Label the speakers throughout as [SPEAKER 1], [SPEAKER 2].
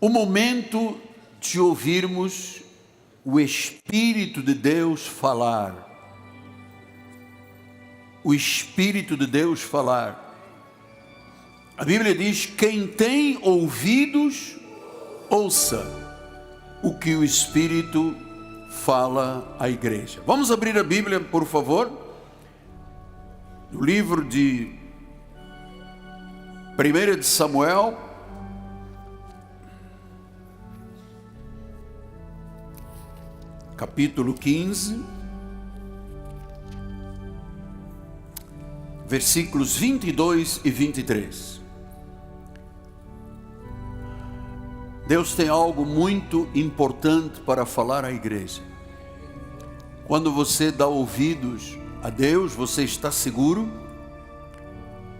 [SPEAKER 1] o momento de ouvirmos o Espírito de Deus falar. O Espírito de Deus falar. A Bíblia diz: quem tem ouvidos, ouça o que o Espírito fala à igreja. Vamos abrir a Bíblia, por favor, no livro de 1 de Samuel, capítulo 15, versículos 22 e 23. Deus tem algo muito importante para falar à igreja. Quando você dá ouvidos a Deus, você está seguro.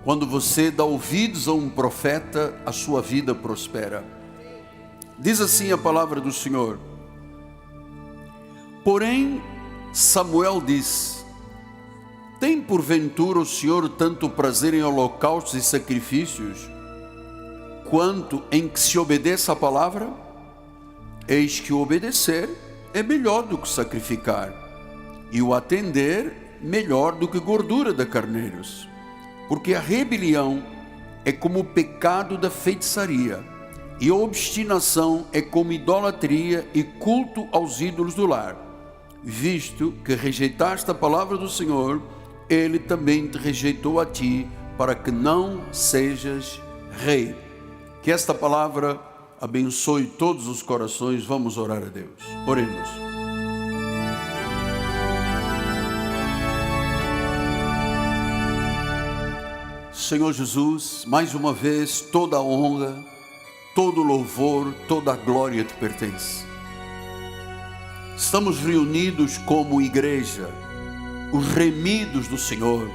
[SPEAKER 1] Quando você dá ouvidos a um profeta, a sua vida prospera. Diz assim a palavra do Senhor: porém, Samuel disse: tem porventura o Senhor tanto prazer em holocaustos e sacrifícios, quanto em que se obedeça a palavra? Eis que o obedecer é melhor do que sacrificar, e o atender melhor do que gordura de carneiros. Porque a rebelião é como o pecado da feitiçaria, e a obstinação é como idolatria e culto aos ídolos do lar. Visto que rejeitaste a palavra do Senhor, Ele também te rejeitou a ti, para que não sejas rei. Que esta palavra abençoe todos os corações. Vamos orar a Deus. Oremos. Senhor Jesus, mais uma vez, toda a honra, todo o louvor, toda a glória te pertence. Estamos reunidos como igreja, os remidos do Senhor.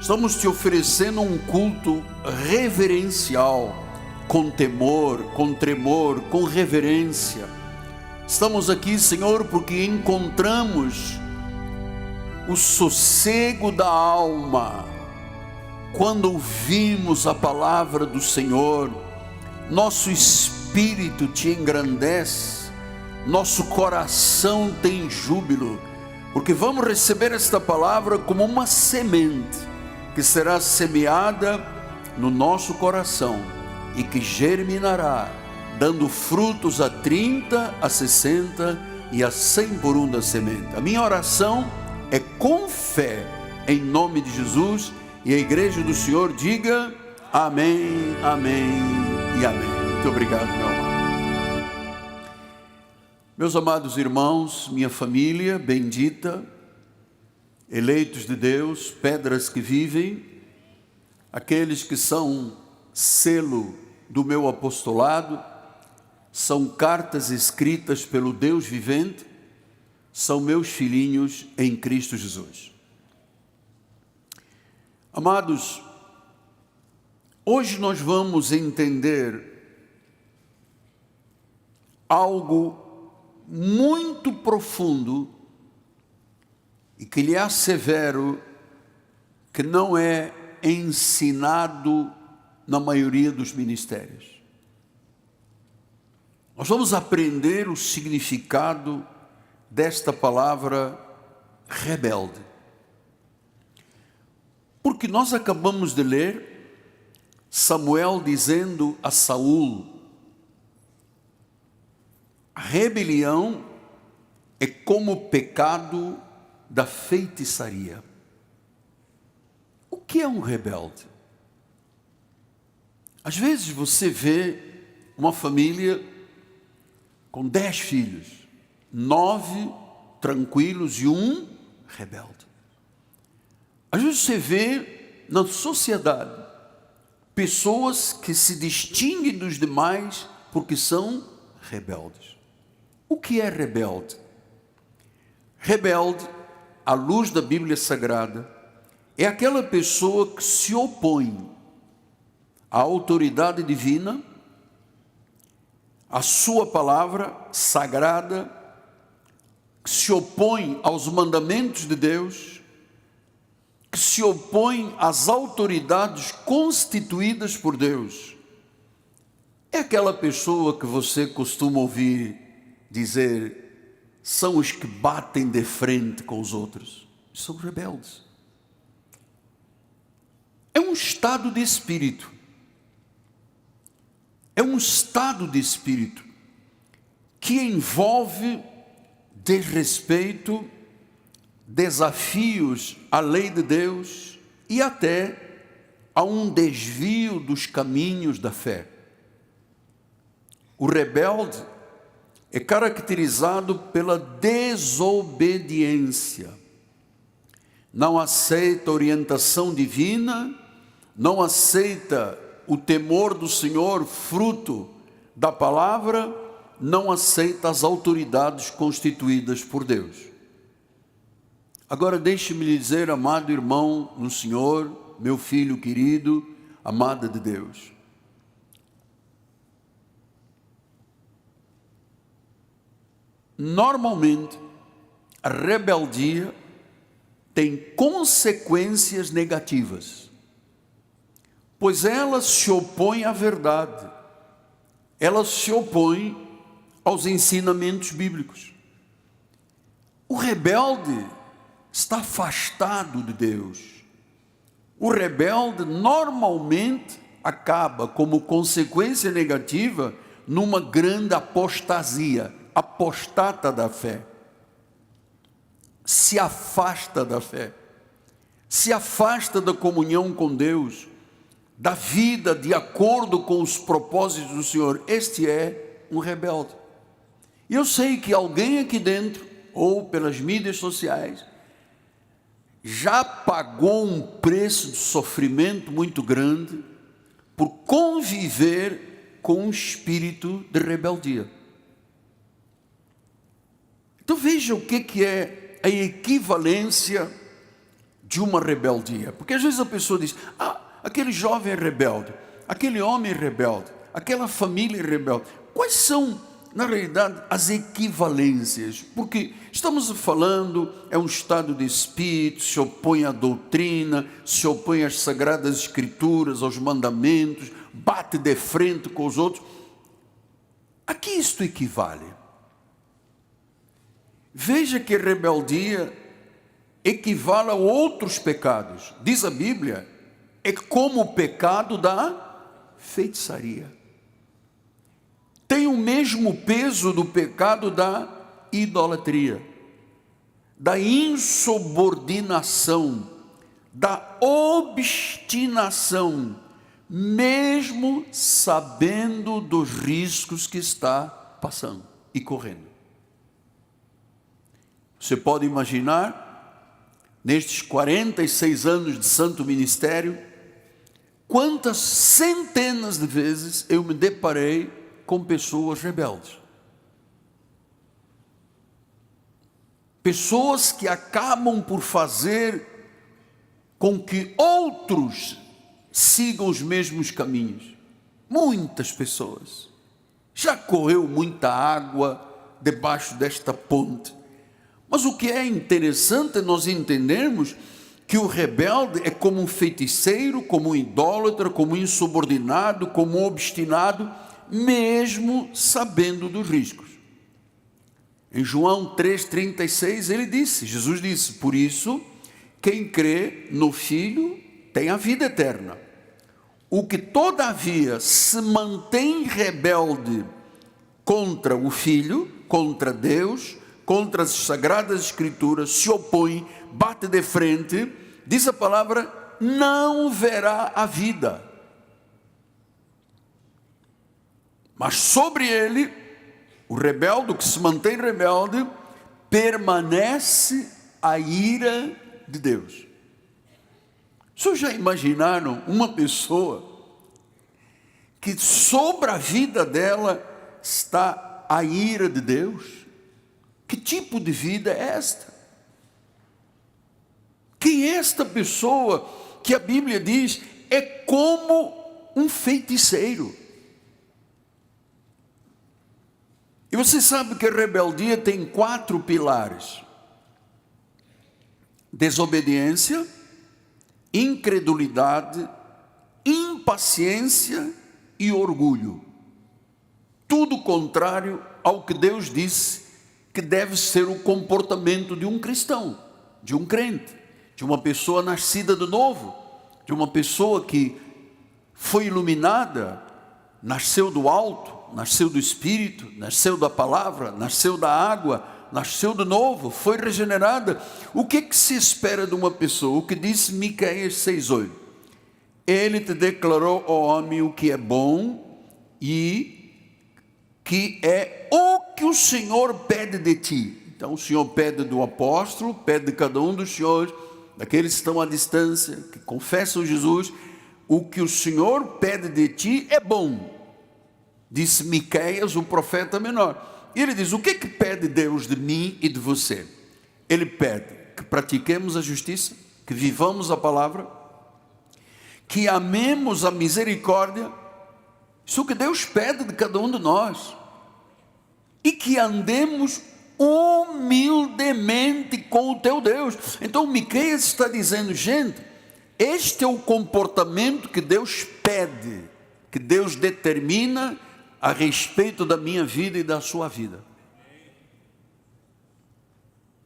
[SPEAKER 1] Estamos te oferecendo um culto reverencial, com temor, com tremor, com reverência. Estamos aqui, Senhor, porque encontramos o sossego da alma. Quando ouvimos a palavra do Senhor, nosso espírito te engrandece, nosso coração tem júbilo, porque vamos receber esta palavra como uma semente que será semeada no nosso coração e que germinará, dando frutos a 30, a 60 e a 100 por um da semente. A minha oração é com fé, em nome de Jesus, e a igreja do Senhor diga amém, amém e amém. Muito obrigado, meu amado. Meus amados irmãos, minha família bendita, eleitos de Deus, pedras que vivem, aqueles que são selo do meu apostolado, são cartas escritas pelo Deus vivente, são meus filhinhos em Cristo Jesus. Amados, hoje nós vamos entender algo muito profundo e que lhe assevero que não é ensinado na maioria dos ministérios. Nós vamos aprender o significado desta palavra rebelde. Porque nós acabamos de ler Samuel dizendo a Saul: a rebelião é como o pecado da feitiçaria. O que é um rebelde? Às vezes você vê uma família com 10 filhos, 9 tranquilos e 1 rebelde. Às vezes você vê na sociedade pessoas que se distinguem dos demais porque são rebeldes. O que é rebelde? Rebelde, à luz da Bíblia Sagrada, é aquela pessoa que se opõe à autoridade divina, à sua palavra sagrada, que se opõe aos mandamentos de Deus, que se opõe às autoridades constituídas por Deus. É aquela pessoa que você costuma ouvir dizer, são os que batem de frente com os outros. São rebeldes. É um estado de espírito. É um estado de espírito que envolve desrespeito, desafios à lei de Deus e até a um desvio dos caminhos da fé. O rebelde é caracterizado pela desobediência. Não aceita orientação divina, não aceita o temor do Senhor, fruto da palavra, não aceita as autoridades constituídas por Deus. Agora deixe-me lhe dizer, amado irmão no Senhor, meu filho querido, amada de Deus. Normalmente, a rebeldia tem consequências negativas, pois ela se opõe à verdade, ela se opõe aos ensinamentos bíblicos. O rebelde está afastado de Deus. O rebelde normalmente acaba, como consequência negativa, numa grande apostasia, apostata da fé. Se afasta da fé, se afasta da comunhão com Deus, da vida de acordo com os propósitos do Senhor. Este é um rebelde. E eu sei que alguém aqui dentro, ou pelas mídias sociais, já pagou um preço de sofrimento muito grande por conviver com um espírito de rebeldia. Então veja o que é a equivalência de uma rebeldia. Porque às vezes a pessoa diz, aquele jovem é rebelde, aquele homem é rebelde, aquela família é rebelde. Quais são, na realidade, as equivalências? Porque estamos falando, é um estado de espírito, se opõe à doutrina, se opõe às sagradas escrituras, aos mandamentos, bate de frente com os outros. A que isto equivale? Veja que rebeldia equivale a outros pecados. Diz a Bíblia, é como o pecado da feitiçaria. Tem o mesmo peso do pecado da idolatria, da insubordinação, da obstinação, mesmo sabendo dos riscos que está passando e correndo. Você pode imaginar, nestes 46 anos de santo ministério, quantas centenas de vezes eu me deparei com pessoas rebeldes. Pessoas que acabam por fazer com que outros sigam os mesmos caminhos. Muitas pessoas. Já correu muita água debaixo desta ponte. Mas o que é interessante é nós entendermos que o rebelde é como um feiticeiro, como um idólatra, como um insubordinado, como um obstinado, mesmo sabendo dos riscos. Em João 3,36 Jesus disse, por isso, quem crê no Filho tem a vida eterna. O que todavia se mantém rebelde contra o Filho, contra Deus, contra as sagradas escrituras, se opõe, bate de frente, diz a palavra, não verá a vida. Mas sobre ele, o rebelde, o que se mantém rebelde, permanece a ira de Deus. Vocês já imaginaram uma pessoa que sobre a vida dela está a ira de Deus? Que tipo de vida é esta? Quem é esta pessoa que a Bíblia diz é como um feiticeiro? E você sabe que a rebeldia tem 4 pilares: desobediência, incredulidade, impaciência e orgulho. tudo contrário ao que Deus disse que deve ser o comportamento de um cristão, de um crente, de uma pessoa nascida de novo, de uma pessoa que foi iluminada, nasceu do alto, nasceu do Espírito, nasceu da palavra, nasceu da água, nasceu de novo, foi regenerada. O que se espera de uma pessoa? O que diz Miqueias 6:8? Ele te declarou, ó homem, o que é bom e que é o que o Senhor pede de ti. Então o Senhor pede do apóstolo, pede de cada um dos senhores, daqueles que estão à distância, que confessam Jesus, o que o Senhor pede de ti é bom. Disse Miqueias, o profeta menor. E ele diz, o que pede Deus de mim e de você? Ele pede que pratiquemos a justiça, que vivamos a palavra, que amemos a misericórdia. Isso é o que Deus pede de cada um de nós. E que andemos humildemente com o teu Deus. Então Miqueias está dizendo, gente, este é o comportamento que Deus pede, que Deus determina a respeito da minha vida e da sua vida.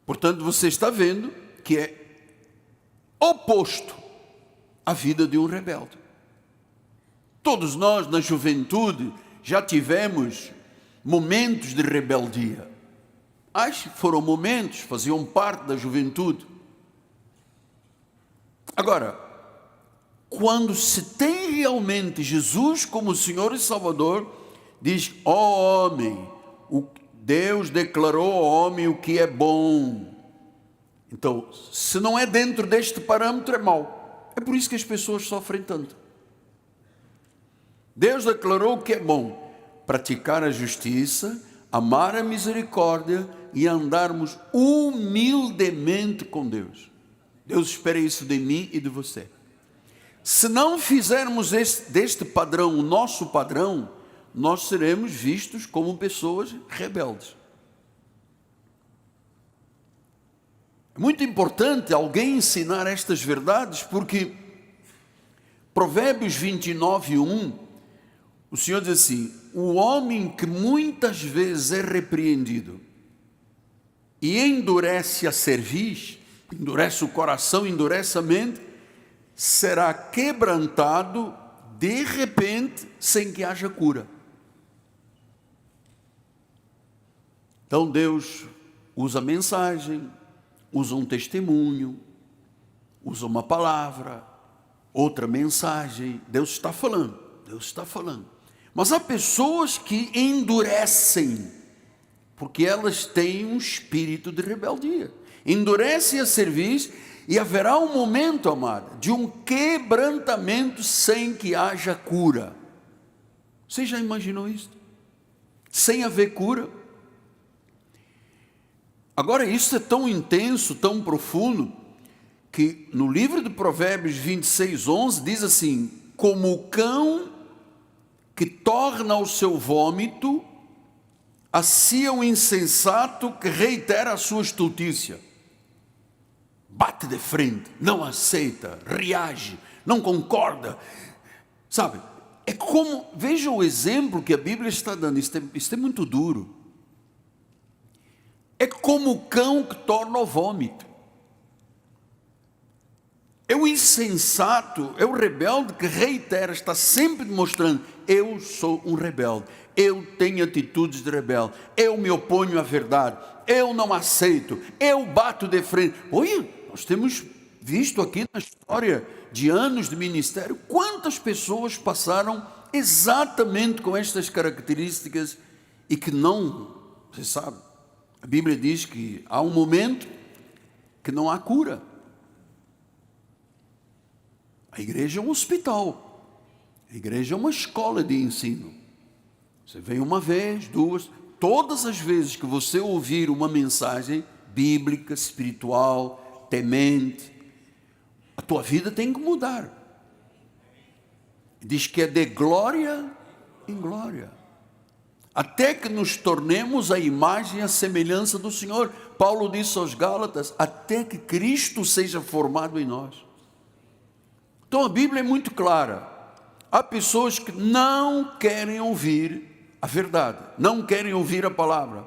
[SPEAKER 1] Portanto, você está vendo que é oposto à vida de um rebelde. Todos nós na juventude já tivemos momentos de rebeldia. Acho que foram momentos, faziam parte da juventude. Agora, quando se tem realmente Jesus como Senhor e Salvador, diz, ó homem, Deus declarou ao homem o que é bom. Então, se não é dentro deste parâmetro, é mau. É por isso que as pessoas sofrem tanto. Deus declarou o que é bom. Praticar a justiça, amar a misericórdia e andarmos humildemente com Deus. Deus espera isso de mim e de você. Se não fizermos deste padrão o nosso padrão, nós seremos vistos como pessoas rebeldes. É muito importante alguém ensinar estas verdades, porque Provérbios 29:1, o Senhor diz assim, o homem que muitas vezes é repreendido e endurece a cerviz, endurece o coração, endurece a mente, será quebrantado de repente, sem que haja cura. Então Deus usa mensagem, usa um testemunho, usa uma palavra, outra mensagem. Deus está falando, Deus está falando. Mas há pessoas que endurecem, porque elas têm um espírito de rebeldia. Endurecem a cerviz e haverá um momento, amada, de um quebrantamento sem que haja cura. Você já imaginou isso? Sem haver cura? Agora, isso é tão intenso, tão profundo, que no livro de Provérbios 26:11 diz assim, como o cão que torna o seu vômito, assim é o insensato que reitera a sua estultícia. Bate de frente, não aceita, reage, não concorda. Sabe, é como, veja o exemplo que a Bíblia está dando, isto é muito duro. É como o cão que torna o vômito. É o insensato, é o rebelde que reitera, está sempre demonstrando, eu sou um rebelde, eu tenho atitudes de rebelde, eu me oponho à verdade, eu não aceito, eu bato de frente. Olha, nós temos visto aqui na história de anos de ministério, quantas pessoas passaram exatamente com estas características e que não, você sabe, a Bíblia diz que há um momento que não há cura. A igreja é um hospital, a igreja é uma escola de ensino. Você vem uma vez, duas, todas as vezes que você ouvir uma mensagem bíblica, espiritual, temente, a tua vida tem que mudar. Diz que é de glória em glória, até que nos tornemos a imagem e a semelhança do Senhor. Paulo disse aos Gálatas, até que Cristo seja formado em nós. Então a Bíblia é muito clara. Há pessoas que não querem ouvir a verdade, não querem ouvir a palavra,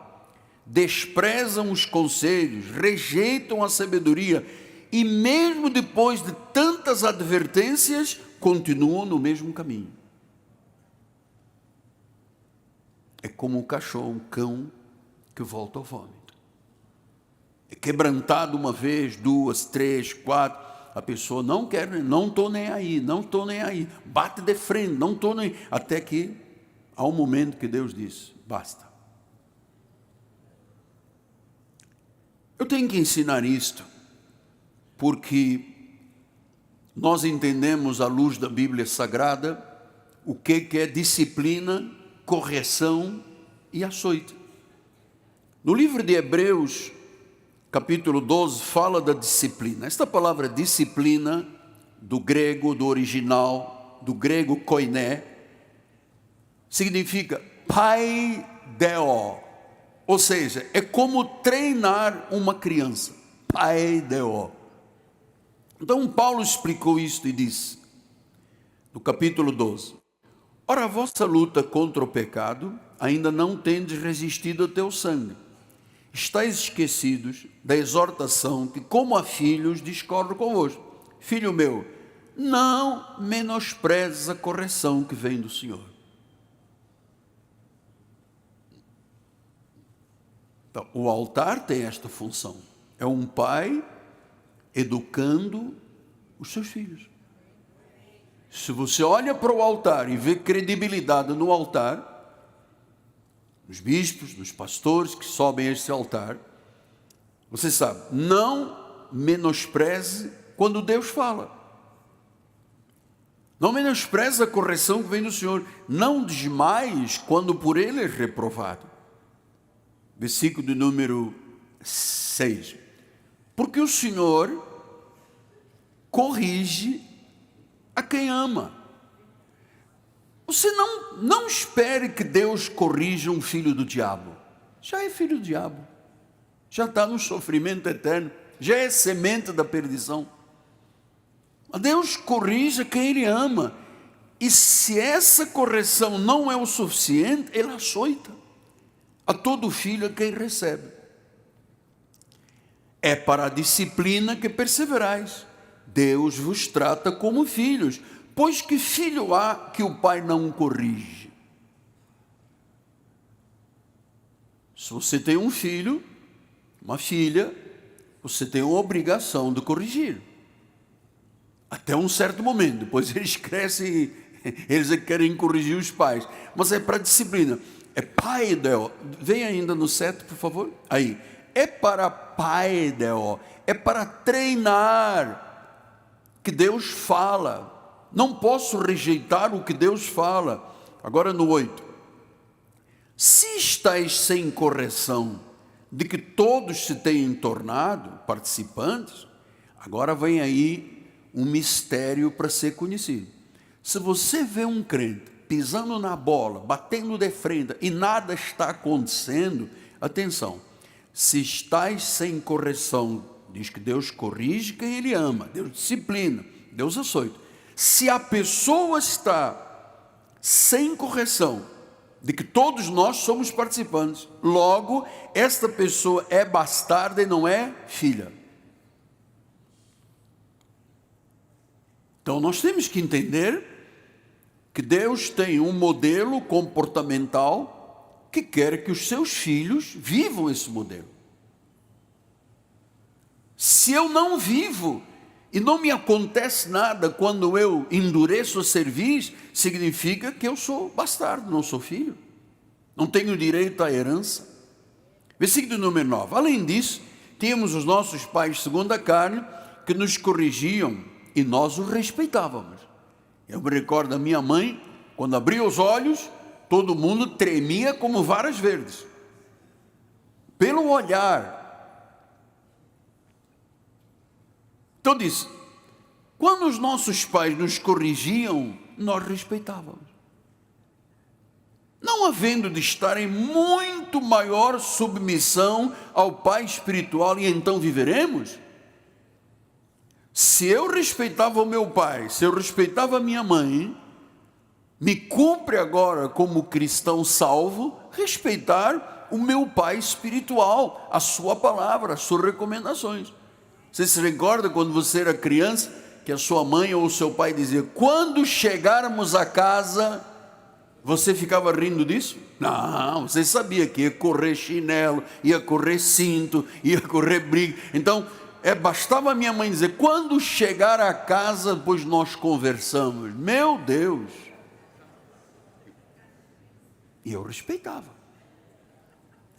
[SPEAKER 1] desprezam os conselhos, rejeitam a sabedoria e mesmo depois de tantas advertências, continuam no mesmo caminho. É como um cachorro, um cão que volta ao vômito. É quebrantado uma vez, duas, três, quatro. A pessoa não quer, não estou nem aí, não estou nem aí. Bate de frente, não estou nem aí. Até que há um momento que Deus diz, basta. Eu tenho que ensinar isto, porque nós entendemos à luz da Bíblia Sagrada o que é disciplina, correção e açoite. No livro de Hebreus, capítulo 12, fala da disciplina. Esta palavra disciplina, do grego, do original, do grego koiné, significa paideo, ou seja, é como treinar uma criança, paideo. Então Paulo explicou isto e disse, no capítulo 12, ora a vossa luta contra o pecado ainda não tendes resistido ao teu sangue. Estais esquecidos da exortação que, como a filhos, discorre convosco. Filho meu, não menosprezes a correção que vem do Senhor. Então, o altar tem esta função. É um pai educando os seus filhos. Se você olha para o altar e vê credibilidade no altar, nos bispos, nos pastores que sobem a este altar, você sabe, não menospreze quando Deus fala. Não menospreze a correção que vem do Senhor. Não desmaies quando por Ele é reprovado. Versículo de número 6. Porque o Senhor corrige a quem ama. Você não espere que Deus corrija um filho do diabo. Já é filho do diabo. Já está no sofrimento eterno. Já é semente da perdição. Deus corrige quem Ele ama. E se essa correção não é o suficiente, Ele açoita a todo filho a quem recebe. É para a disciplina que perseverais. Deus vos trata como filhos. Pois que filho há que o pai não corrige? Se você tem um filho, uma filha, você tem a obrigação de corrigir. Até um certo momento, depois eles crescem e eles querem corrigir os pais. Mas é para disciplina. É paideo. Vem ainda no 7, por favor. Aí. É para paideo. É para treinar que Deus fala. Não posso rejeitar o que Deus fala. Agora no 8. Se estáis sem correção, de que todos se tenham tornado participantes, agora vem aí um mistério para ser conhecido. Se você vê um crente pisando na bola, batendo de frente e nada está acontecendo, atenção, se estáis sem correção, diz que Deus corrige quem Ele ama, Deus disciplina, Deus açoita. Se a pessoa está sem correção, de que todos nós somos participantes, logo, esta pessoa é bastarda e não é filha. Então, nós temos que entender que Deus tem um modelo comportamental que quer que os seus filhos vivam esse modelo. Se eu não vivo, e não me acontece nada quando eu endureço a serviço, significa que eu sou bastardo, não sou filho. Não tenho direito à herança. Versículo número 9. Além disso, tínhamos os nossos pais segundo a carne, que nos corrigiam e nós os respeitávamos. Eu me recordo da minha mãe, quando abria os olhos, todo mundo tremia como varas verdes. Pelo olhar. Então diz, quando os nossos pais nos corrigiam, nós respeitávamos. Não havendo de estar em muito maior submissão ao Pai espiritual e então viveremos? Se eu respeitava o meu pai, se eu respeitava a minha mãe, Me cumpre agora, como cristão salvo, respeitar o meu pai espiritual, a sua palavra, as suas recomendações. Você se recorda quando você era criança, que a sua mãe ou o seu pai dizia: quando chegarmos a casa, você ficava rindo disso? Não, você sabia que ia correr chinelo, ia correr cinto, ia correr briga. Então, bastava a minha mãe dizer: quando chegar a casa, depois nós conversamos. Meu Deus! E eu respeitava.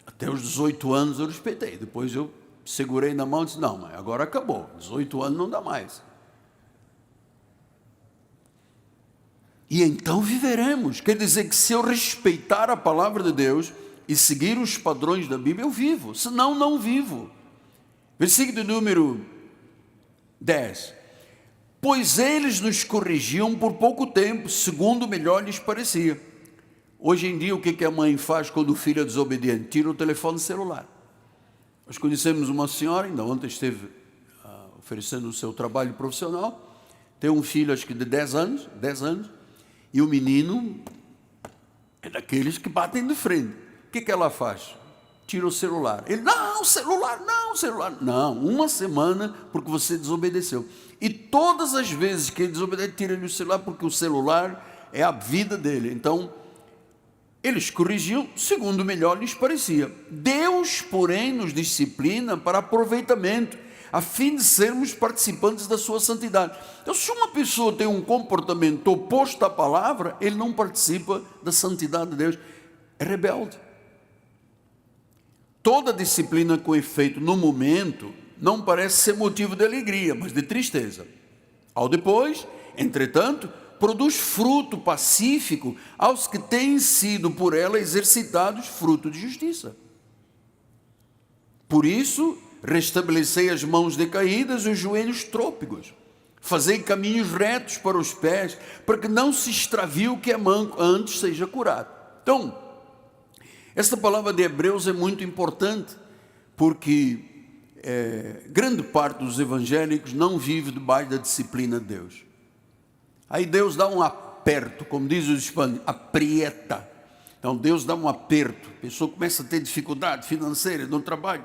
[SPEAKER 1] Até os 18 anos eu respeitei. Depois eu segurei na mão e disse: não, mãe, agora acabou. 18 anos não dá mais. E então viveremos. Quer dizer que se eu respeitar a palavra de Deus e seguir os padrões da Bíblia, eu vivo. Senão, não vivo. Versículo número 10. Pois eles nos corrigiam por pouco tempo, segundo melhor lhes parecia. Hoje em dia, o que a mãe faz quando o filho é desobediente? Tira o telefone celular. Nós conhecemos uma senhora, ainda ontem esteve oferecendo o seu trabalho profissional, tem um filho, acho que de 10 anos, e o menino é daqueles que batem de frente. O que ela faz? Tira o celular. Ele: não, celular. Não, uma semana porque você desobedeceu. E todas as vezes que ele desobedece, tira-lhe o celular, porque o celular é a vida dele. Então, eles corrigiam segundo melhor lhes parecia. Deus, porém, nos disciplina para aproveitamento, a fim de sermos participantes da sua santidade. Então, se uma pessoa tem um comportamento oposto à palavra, ele não participa da santidade de Deus, é rebelde. Toda disciplina com efeito no momento não parece ser motivo de alegria, mas de tristeza. Ao depois, entretanto, produz fruto pacífico aos que têm sido por ela exercitados fruto de justiça. Por isso, restabelecei as mãos decaídas e os joelhos trôpegos. Fazei caminhos retos para os pés, para que não se extravie o que é manco, antes seja curado. Então, esta palavra de Hebreus é muito importante, porque grande parte dos evangélicos não vive debaixo da disciplina de Deus. Aí Deus dá um aperto, como diz os espanhóis, aprieta. Então Deus dá um aperto, a pessoa começa a ter dificuldade financeira no trabalho,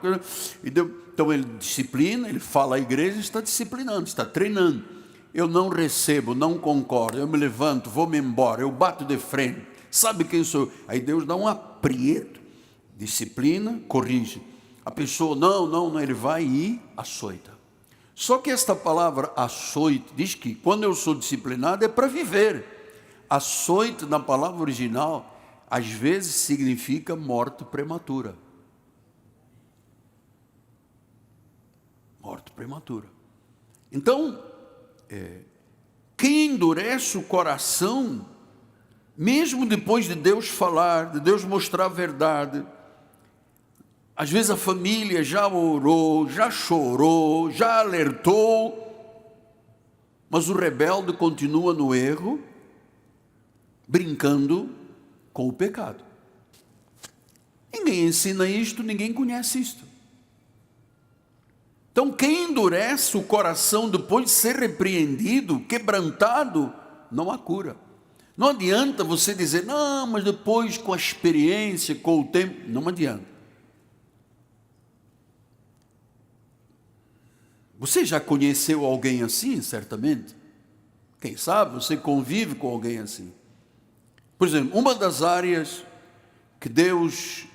[SPEAKER 1] então ele disciplina, ele fala à igreja, está disciplinando, está treinando. Eu não recebo, não concordo, eu me levanto, vou-me embora, eu bato de frente, sabe quem sou eu? Aí Deus dá um aprieto, disciplina, corrige. A pessoa, não, ele vai e açoita. Só que esta palavra açoite diz que quando eu sou disciplinado é para viver. Açoite na palavra original às vezes significa morte prematura. Morte prematura. Então, quem endurece o coração, mesmo depois de Deus falar, de Deus mostrar a verdade, às vezes a família já orou, já chorou, já alertou, mas o rebelde continua no erro, brincando com o pecado. Ninguém ensina isto, ninguém conhece isto. Então, quem endurece o coração depois de ser repreendido, quebrantado, não há cura. Não adianta você dizer: não, mas depois com a experiência, com o tempo, não adianta. Você já conheceu alguém assim, certamente? Quem sabe você convive com alguém assim. Por exemplo, uma das áreas que Deus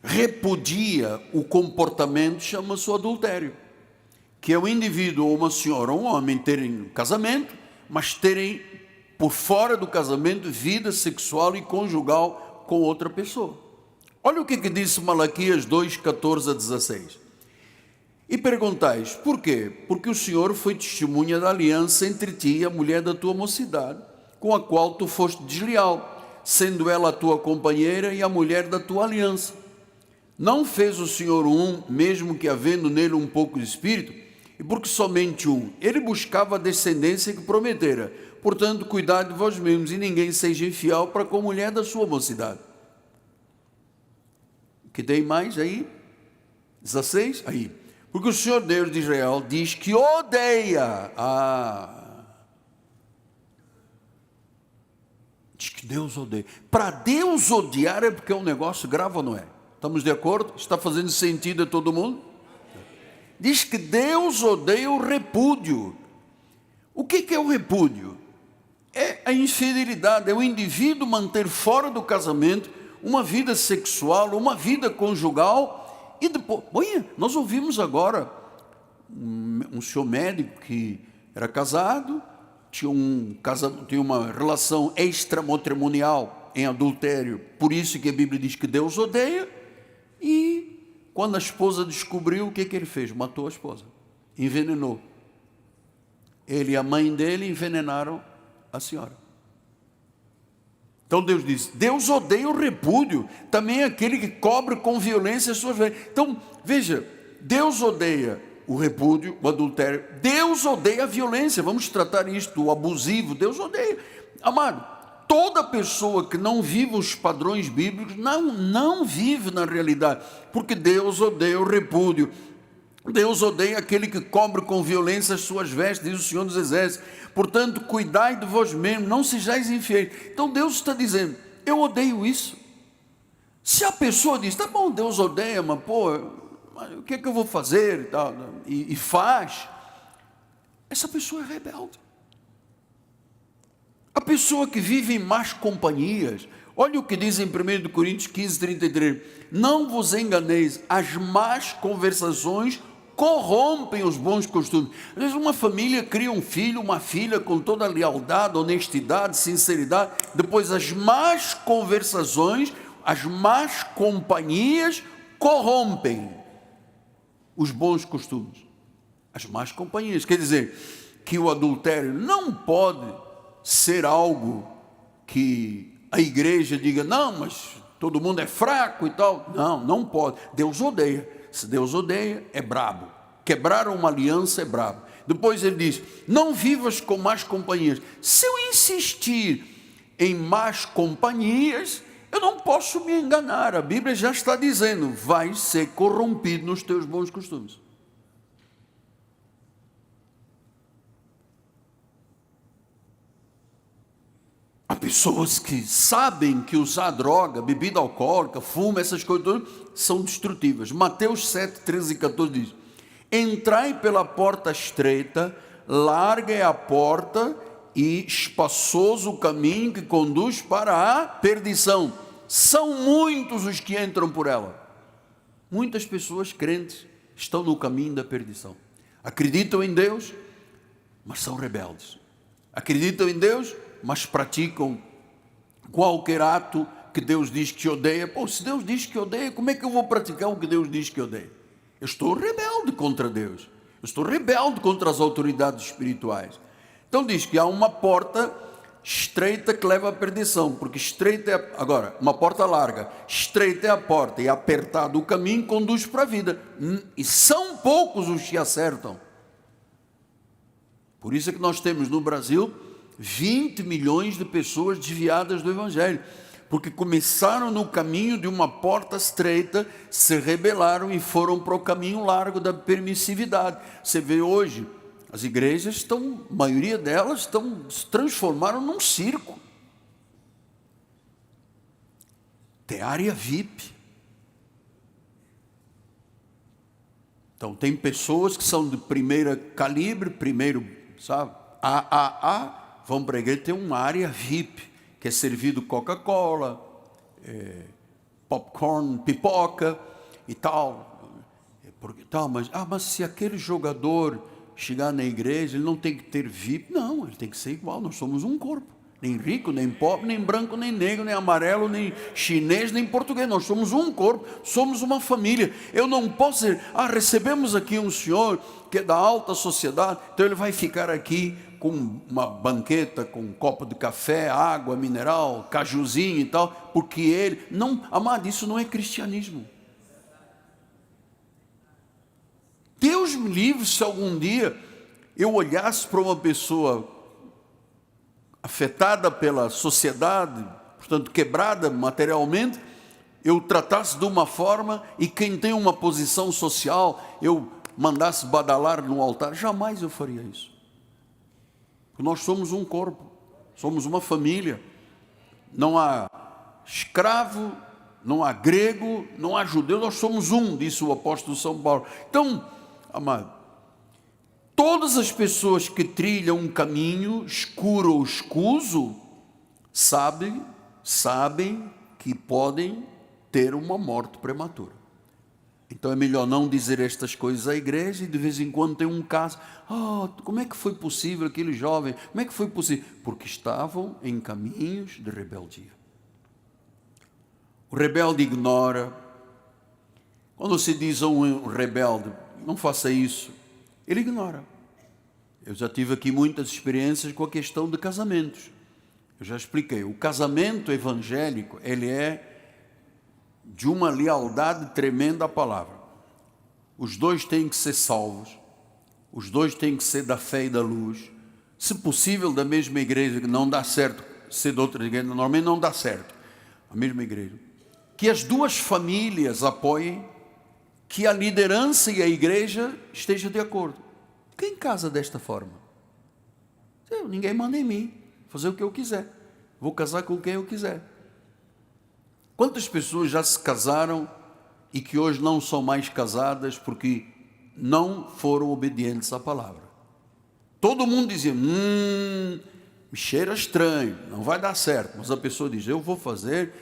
[SPEAKER 1] repudia o comportamento chama-se o adultério, que é o indivíduo ou uma senhora ou um homem terem um casamento, mas terem por fora do casamento vida sexual e conjugal com outra pessoa. Olha o que disse Malaquias 2, 14 a 16. E perguntais: por quê? Porque o Senhor foi testemunha da aliança entre ti e a mulher da tua mocidade, com a qual tu foste desleal, sendo ela a tua companheira e a mulher da tua aliança. Não fez o Senhor um, mesmo que havendo nele um pouco de espírito, e porque somente um, ele buscava a descendência que prometera. Portanto, cuidado de vós mesmos, e ninguém seja infiel para com a mulher da sua mocidade. Que tem mais aí? 16? Aí. Porque o Senhor Deus de Israel diz que odeia Diz que Deus odeia. Para Deus odiar é porque é um negócio grave ou não é? Estamos de acordo? Está fazendo sentido a todo mundo? Diz que Deus odeia o repúdio. O que é o repúdio? É a infidelidade, é o indivíduo manter fora do casamento uma vida sexual, uma vida conjugal, e depois, olha, nós ouvimos agora um senhor médico que era casado, tinha uma relação extramatrimonial em adultério, por isso que a Bíblia diz que Deus odeia, e quando a esposa descobriu, o que ele fez? Matou a esposa, envenenou. Ele e a mãe dele envenenaram a senhora. Então Deus diz, Deus odeia o repúdio, também é aquele que cobre com violência as suas vidas. Então, veja, Deus odeia o repúdio, o adultério, Deus odeia a violência, vamos tratar isto, o abusivo, Deus odeia. Amado, toda pessoa que não vive os padrões bíblicos, não vive na realidade, porque Deus odeia o repúdio. Deus odeia aquele que cobre com violência as suas vestes, diz o Senhor dos Exércitos. Portanto, cuidai de vós mesmos, não sejais infiéis. Então Deus está dizendo, eu odeio isso. Se a pessoa diz, tá bom, Deus odeia, mas pô, o que é que eu vou fazer e tal, e faz, essa pessoa é rebelde. A pessoa que vive em más companhias, olha o que diz em 1 Coríntios 15, 33, não vos enganeis, as más conversações corrompem os bons costumes. Às vezes uma família cria um filho, uma filha com toda a lealdade, honestidade, sinceridade, depois as más conversações, as más companhias corrompem os bons costumes. As más companhias, quer dizer que o adultério não pode ser algo que a igreja diga, não, mas todo mundo é fraco e tal. Não pode. Deus odeia. Se Deus odeia, é brabo. Quebrar uma aliança é brabo. Depois ele diz, não vivas com más companhias. Se eu insistir em más companhias, eu não posso me enganar. A Bíblia já está dizendo, vai ser corrompido nos teus bons costumes. Há pessoas que sabem que usar droga, bebida alcoólica, fumo, essas coisas todas, são destrutivas. Mateus 7, 13 e 14 diz, entrai pela porta estreita, larga é a porta e espaçoso o caminho que conduz para a perdição. São muitos os que entram por ela. Muitas pessoas crentes estão no caminho da perdição. Acreditam em Deus, mas são rebeldes. Acreditam em Deus, mas praticam qualquer ato que Deus diz que odeia. Pô, se Deus diz que odeia, como é que eu vou praticar o que Deus diz que odeia? Eu estou rebelde contra Deus. Eu estou rebelde contra as autoridades espirituais. Então diz que há uma porta estreita que leva à perdição, porque estreita é, agora, uma porta larga, estreita é a porta e apertado o caminho conduz para a vida. E são poucos os que acertam. Por isso é que nós temos no Brasil 20 milhões de pessoas desviadas do Evangelho, porque começaram no caminho de uma porta estreita, se rebelaram e foram para o caminho largo da permissividade. Você vê hoje, as igrejas a maioria delas se transformaram num circo. Tem área VIP. Então tem pessoas que são de primeira calibre, sabe, vão para a igreja, tem uma área VIP, que é servido Coca-Cola, popcorn, pipoca e tal. Mas se aquele jogador chegar na igreja, ele não tem que ter VIP? Não, ele tem que ser igual, nós somos um corpo. Nem rico, nem pobre, nem branco, nem negro, nem amarelo, nem chinês, nem português. Nós somos um corpo, somos uma família. Eu não posso dizer, recebemos aqui um senhor que é da alta sociedade, então ele vai ficar aqui com uma banqueta, com um copo de café, água mineral, cajuzinho e tal, porque ele... Não, amado, isso não é cristianismo. Deus me livre se algum dia eu olhasse para uma pessoa afetada pela sociedade, portanto quebrada materialmente, eu tratasse de uma forma e quem tem uma posição social, eu mandasse badalar no altar. Jamais eu faria isso. Nós somos um corpo, somos uma família. não há escravo, não há grego, não há judeu, nós somos um, disse o apóstolo São Paulo. Então, amado, todas as pessoas que trilham um caminho escuro ou escuso, sabem que podem ter uma morte prematura. Então é melhor não dizer estas coisas à igreja, e de vez em quando tem um caso, como é que foi possível aquele jovem, como é que foi possível? Porque estavam em caminhos de rebeldia. O rebelde ignora. Quando você diz a um rebelde, não faça isso, ele ignora. Eu já tive aqui muitas experiências com a questão de casamentos. Eu já expliquei, o casamento evangélico, ele é de uma lealdade tremenda à palavra. Os dois têm que ser salvos, os dois têm que ser da fé e da luz, se possível da mesma igreja, que não dá certo ser de outra igreja, normalmente não dá certo, a mesma igreja. Que as duas famílias apoiem, que a liderança e a igreja estejam de acordo. Quem casa desta forma? Ninguém manda em mim, fazer o que eu quiser, vou casar com quem eu quiser. Quantas pessoas já se casaram e que hoje não são mais casadas porque não foram obedientes à palavra? Todo mundo dizia, me cheira estranho, não vai dar certo. Mas a pessoa diz, eu vou fazer,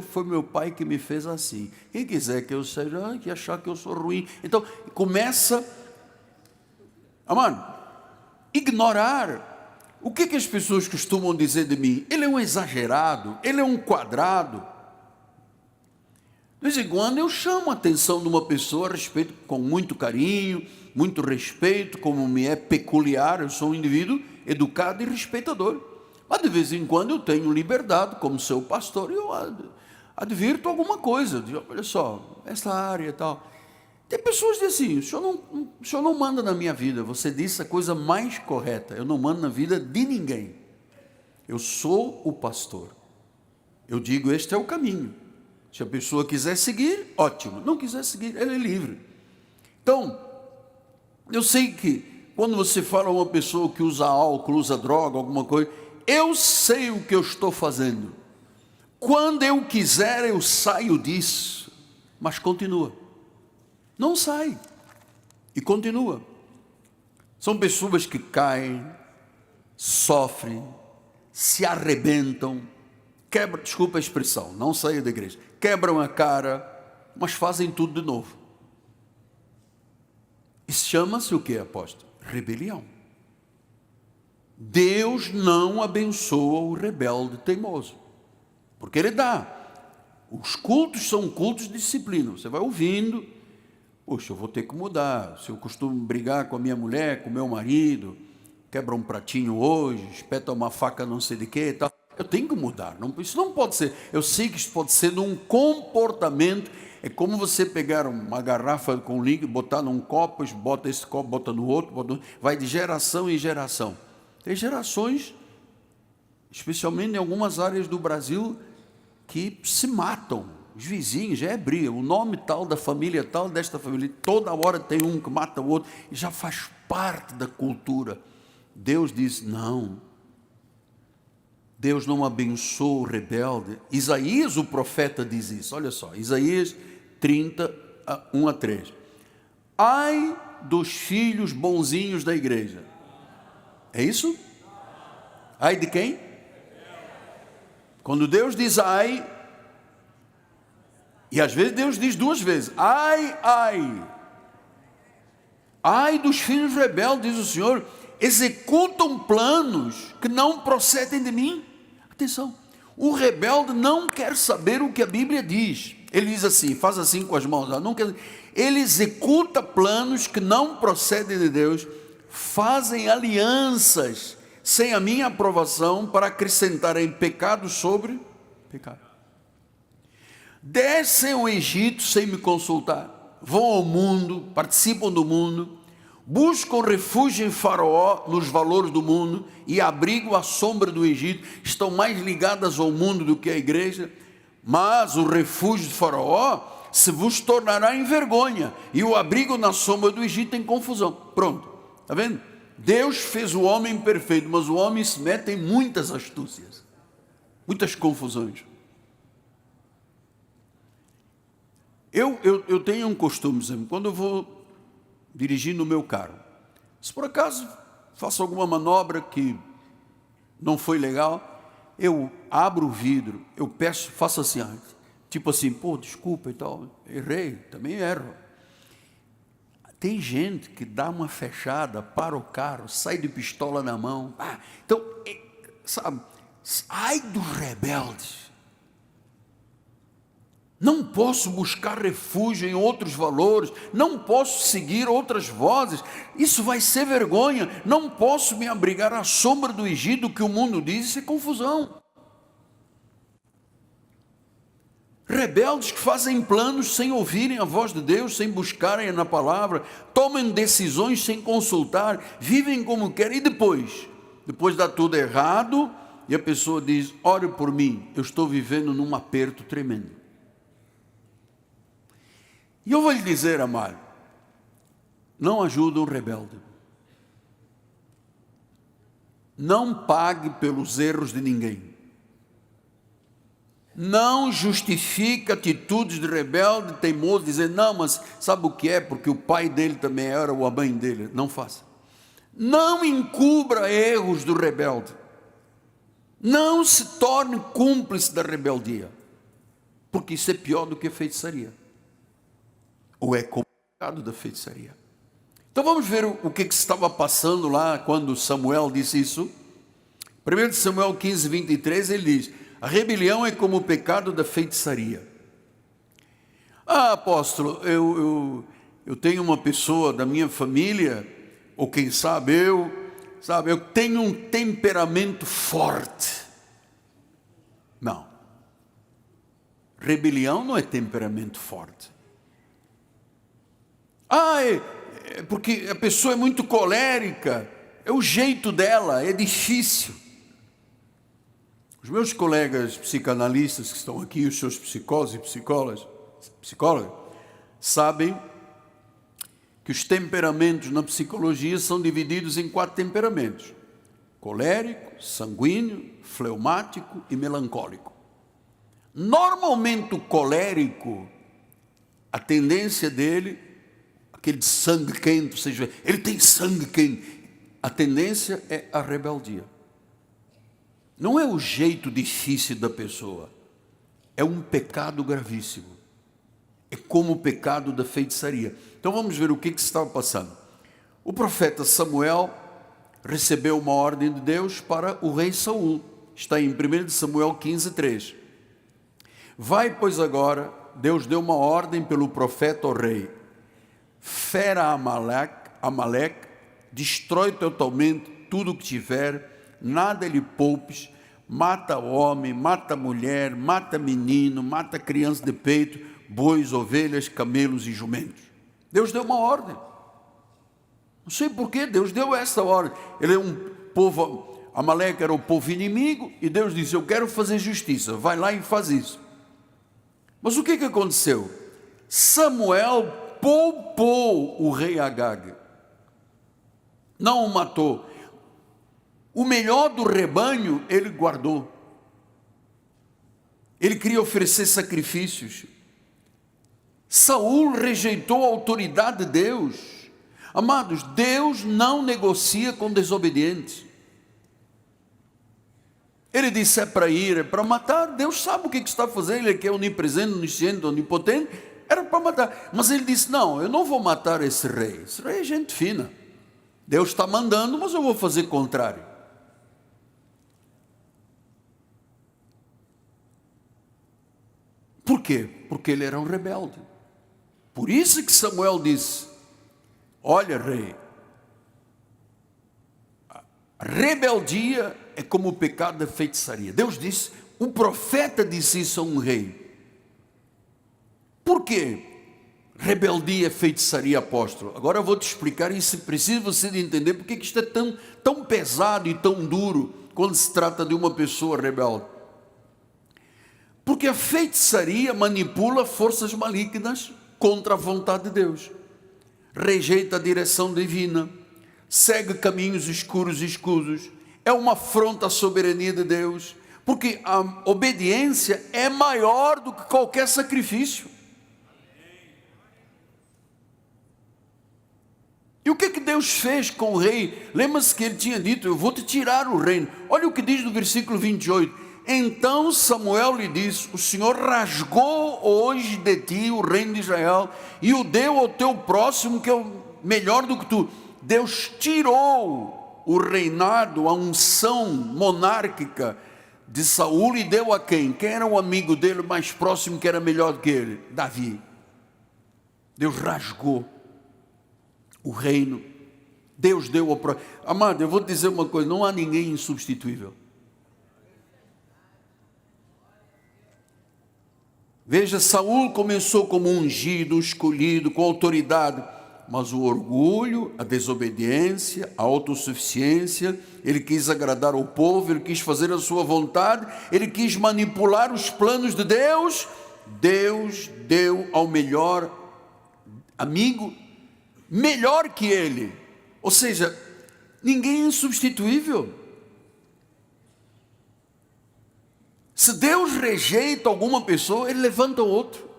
[SPEAKER 1] foi meu pai que me fez assim. Quem quiser que eu seja, que achar que eu sou ruim. Então, começa, ignorar. O que as pessoas costumam dizer de mim? Ele é um exagerado, ele é um quadrado. De vez em quando eu chamo a atenção de uma pessoa a respeito, com muito carinho, muito respeito, como me é peculiar, eu sou um indivíduo educado e respeitador. Mas de vez em quando eu tenho liberdade, como seu pastor, e eu advirto alguma coisa. Digo, olha só, essa área e tal. Tem pessoas que dizem assim, o senhor não manda na minha vida, você disse a coisa mais correta, eu não mando na vida de ninguém, eu sou o pastor, eu digo este é o caminho, se a pessoa quiser seguir, ótimo, não quiser seguir, ela é livre. Então, eu sei que quando você fala a uma pessoa que usa álcool, usa droga, alguma coisa, eu sei o que eu estou fazendo, quando eu quiser eu saio disso, mas continua. Não sai e continua. São pessoas que caem, sofrem, se arrebentam, desculpa a expressão, não saia da igreja, quebram a cara, mas fazem tudo de novo. Isso chama-se o que, apóstolo? Rebelião. Deus não abençoa o rebelde teimoso, porque ele dá. Os cultos são cultos de disciplina, você vai ouvindo. Poxa, eu vou ter que mudar. Se eu costumo brigar com a minha mulher, com o meu marido, quebra um pratinho hoje, espeta uma faca não sei de quê e tal, eu tenho que mudar. Isso não pode ser. Eu sei que isso pode ser num comportamento. É como você pegar uma garrafa com líquido, botar num copo, bota esse copo, bota no outro, vai de geração em geração. Tem gerações, especialmente em algumas áreas do Brasil, que se matam. Os vizinhos já é briga, o nome tal da família tal, desta família, toda hora tem um que mata o outro, e já faz parte da cultura. Deus diz, não, Deus não abençoa o rebelde. Isaías, o profeta, diz isso, olha só, Isaías 30, 1 a 3. Ai dos filhos bonzinhos da igreja. É isso? Ai de quem? Quando Deus diz ai, e às vezes Deus diz duas vezes, ai, ai. Ai dos filhos rebeldes, diz o Senhor, executam planos que não procedem de mim. Atenção, o rebelde não quer saber o que a Bíblia diz. Ele diz assim, faz assim com as mãos, não quer. Ele executa planos que não procedem de Deus, fazem alianças sem a minha aprovação para acrescentarem pecado sobre pecado. Descem ao Egito sem me consultar, vão ao mundo, participam do mundo, buscam refúgio em Faraó nos valores do mundo e abrigo à sombra do Egito, estão mais ligadas ao mundo do que à igreja, mas o refúgio de Faraó se vos tornará em vergonha e o abrigo na sombra do Egito em confusão. Pronto, está vendo? Deus fez o homem perfeito, mas o homem se mete em muitas astúcias. muitas confusões. Eu tenho um costume, exemplo, quando eu vou dirigindo o meu carro, se por acaso faço alguma manobra que não foi legal, eu abro o vidro, eu peço, faço assim, tipo assim, pô, desculpa e tal, errei, também erro. Tem gente que dá uma fechada, para o carro, sai de pistola na mão. Então, sabe, ai dos rebeldes. Não posso buscar refúgio em outros valores, não posso seguir outras vozes, isso vai ser vergonha, não posso me abrigar à sombra do Egito, que o mundo diz, isso é confusão. Rebeldes que fazem planos sem ouvirem a voz de Deus, sem buscarem na palavra, tomam decisões sem consultar, vivem como querem, e depois dá tudo errado, e a pessoa diz, ore por mim, eu estou vivendo num aperto tremendo. E eu vou lhe dizer, amado, não ajuda um rebelde. Não pague pelos erros de ninguém. Não justifique atitudes de rebelde, teimoso, dizer, não, mas sabe o que é? Porque o pai dele também era, ou a mãe dele. Não faça. Não encubra erros do rebelde. Não se torne cúmplice da rebeldia. Porque isso é pior do que feitiçaria. Ou é como o pecado da feitiçaria. Então vamos ver o que estava passando lá quando Samuel disse isso. 1 Samuel 15, 23, ele diz, a rebelião é como o pecado da feitiçaria. Apóstolo, eu tenho uma pessoa da minha família, ou quem sabe eu tenho um temperamento forte. Não. Rebelião não é temperamento forte. Porque a pessoa é muito colérica, é o jeito dela, é difícil. Os meus colegas psicanalistas que estão aqui, os seus psicólogos e psicólogas, sabem que os temperamentos na psicologia são divididos em 4 temperamentos: colérico, sanguíneo, fleumático e melancólico. Normalmente o colérico, a tendência dele, aquele de sangue quente, ou seja, ele tem sangue quente, a tendência é a rebeldia. Não é o jeito difícil da pessoa, é um pecado gravíssimo. É como o pecado da feitiçaria. Então vamos ver o que estava passando. O profeta Samuel recebeu uma ordem de Deus para o rei Saul. Está em 1 Samuel 15, 3. Vai, pois agora, Deus deu uma ordem pelo profeta ao rei. Fera Amaleque, destrói totalmente tudo o que tiver, nada lhe poupes, mata homem, mata mulher, mata menino, mata criança de peito, bois, ovelhas, camelos e jumentos. Deus deu uma ordem. Não sei porquê, Deus deu essa ordem. Ele é um povo, Amaleque era o povo inimigo, e Deus disse, eu quero fazer justiça, vai lá e faz isso. Mas o que aconteceu? Samuel poupou o rei Agag, não o matou. O melhor do rebanho ele guardou. Ele queria oferecer sacrifícios. Saul rejeitou a autoridade de Deus. Amados, Deus não negocia com desobedientes. Ele disse, é para ir, é para matar. Deus sabe o que está fazendo, ele é onipresente, onisciente, onipotente. Era para matar, mas ele disse, não, eu não vou matar esse rei é gente fina, Deus está mandando, mas eu vou fazer contrário. Por quê? Porque ele era um rebelde. Por isso que Samuel disse, olha rei, a rebeldia é como o pecado da feitiçaria. Deus disse, o profeta disse isso a um rei. Por quê? Rebeldia, feitiçaria, apóstolo. Agora eu vou te explicar isso, precisa você de entender porque que isto é tão pesado e tão duro quando se trata de uma pessoa rebelde. Porque a feitiçaria manipula forças malignas contra a vontade de Deus. Rejeita a direção divina, segue caminhos escuros e escusos, é uma afronta à soberania de Deus, Porque a obediência é maior do que qualquer sacrifício. E o que Deus fez com o rei? Lembra-se que ele tinha dito: eu vou te tirar o reino. Olha o que diz no versículo 28. Então Samuel lhe disse: o Senhor rasgou hoje de ti o reino de Israel e o deu ao teu próximo, que é melhor do que tu. Deus tirou o reinado, a unção monárquica de Saul e deu a quem? Quem era o amigo dele mais próximo, que era melhor do que ele? Davi. Deus rasgou o reino. Deus deu ao próximo. Amado, eu vou te dizer uma coisa: não há ninguém insubstituível. Veja, Saul começou como ungido, escolhido, com autoridade, mas o orgulho, a desobediência, a autossuficiência, ele quis agradar ao povo, ele quis fazer a sua vontade, ele quis manipular os planos de Deus. Deus deu ao melhor amigo, melhor que ele. Ou seja, ninguém é insubstituível. Se Deus rejeita alguma pessoa, ele levanta outro.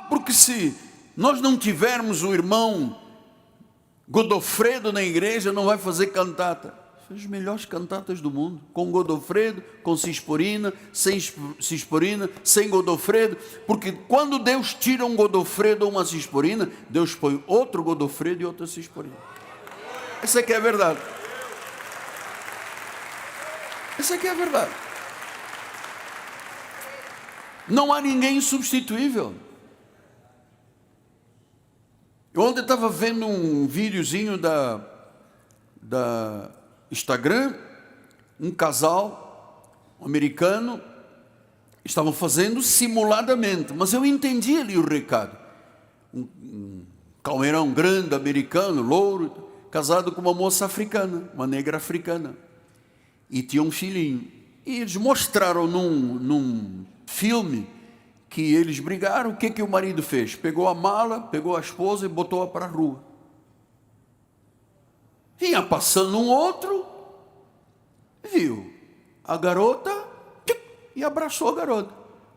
[SPEAKER 1] Porque se nós não tivermos o irmão Godofredo na igreja, não vai fazer cantata. São as melhores cantatas do mundo, com Godofredo, com Cisporina, sem Cisporina, sem Godofredo, porque quando Deus tira um Godofredo ou uma Cisporina, Deus põe outro Godofredo e outra Cisporina. Essa aqui é a verdade. Essa aqui é a verdade. Não há ninguém substituível. Eu ontem estava vendo um videozinho da Instagram, um casal americano, estavam fazendo simuladamente, mas eu entendi ali o recado. Um calmeirão grande, americano, louro, casado com uma moça africana, uma negra africana. E tinha um filhinho. E eles mostraram num filme que eles brigaram. O que o marido fez? Pegou a mala, pegou a esposa e botou-a para a rua. Vinha passando um outro, viu a garota e abraçou a garota.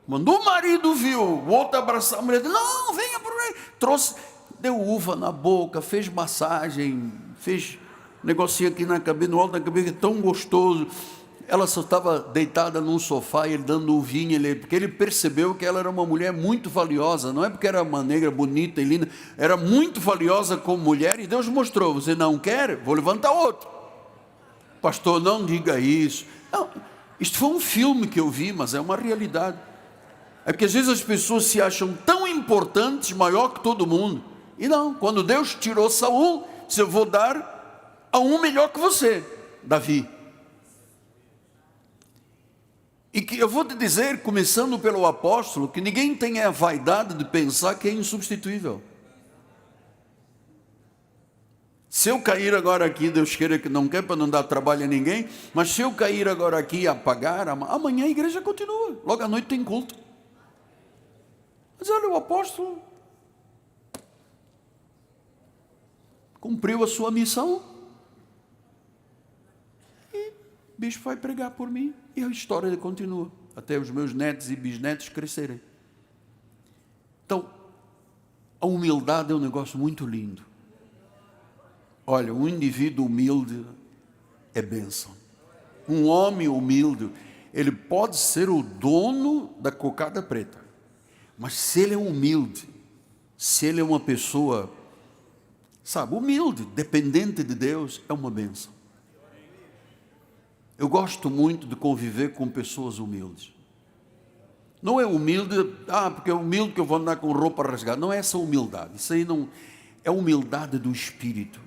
[SPEAKER 1] Quando o marido viu o outro abraçar a mulher, disse: não, venha por aí. Trouxe, deu uva na boca, fez massagem, fez negocinho aqui na cabeça, no alto da cabeça, tão gostoso. Ela só estava deitada num sofá, ele dando uvinha, porque ele percebeu que ela era uma mulher muito valiosa. Não é porque era uma negra bonita e linda, era muito valiosa como mulher. E Deus mostrou: você não quer? Vou levantar outro. Pastor, não diga isso. Não, isto foi um filme que eu vi, mas é uma realidade. É porque às vezes as pessoas se acham tão importantes, maior que todo mundo. E não, quando Deus tirou Saul, disse: eu vou dar a um melhor que você, Davi. E que eu vou te dizer, começando pelo apóstolo, que ninguém tem a vaidade de pensar que é insubstituível. Se eu cair agora aqui, Deus queira que não quer, para não dar trabalho a ninguém, mas se eu cair agora aqui e apagar, amanhã a igreja continua, logo à noite tem culto. Mas olha, o apóstolo cumpriu a sua missão, e o bispo vai pregar por mim, e a história continua, até os meus netos e bisnetos crescerem. Então, a humildade é um negócio muito lindo. Olha, um indivíduo humilde é bênção. Um homem humilde, ele pode ser o dono da cocada preta, mas se ele é humilde, se ele é uma pessoa, sabe, humilde, dependente de Deus, é uma bênção. Eu gosto muito de conviver com pessoas humildes. Não é humilde, porque é humilde que eu vou andar com roupa rasgada. Não é essa humildade, isso aí não, é humildade do espírito.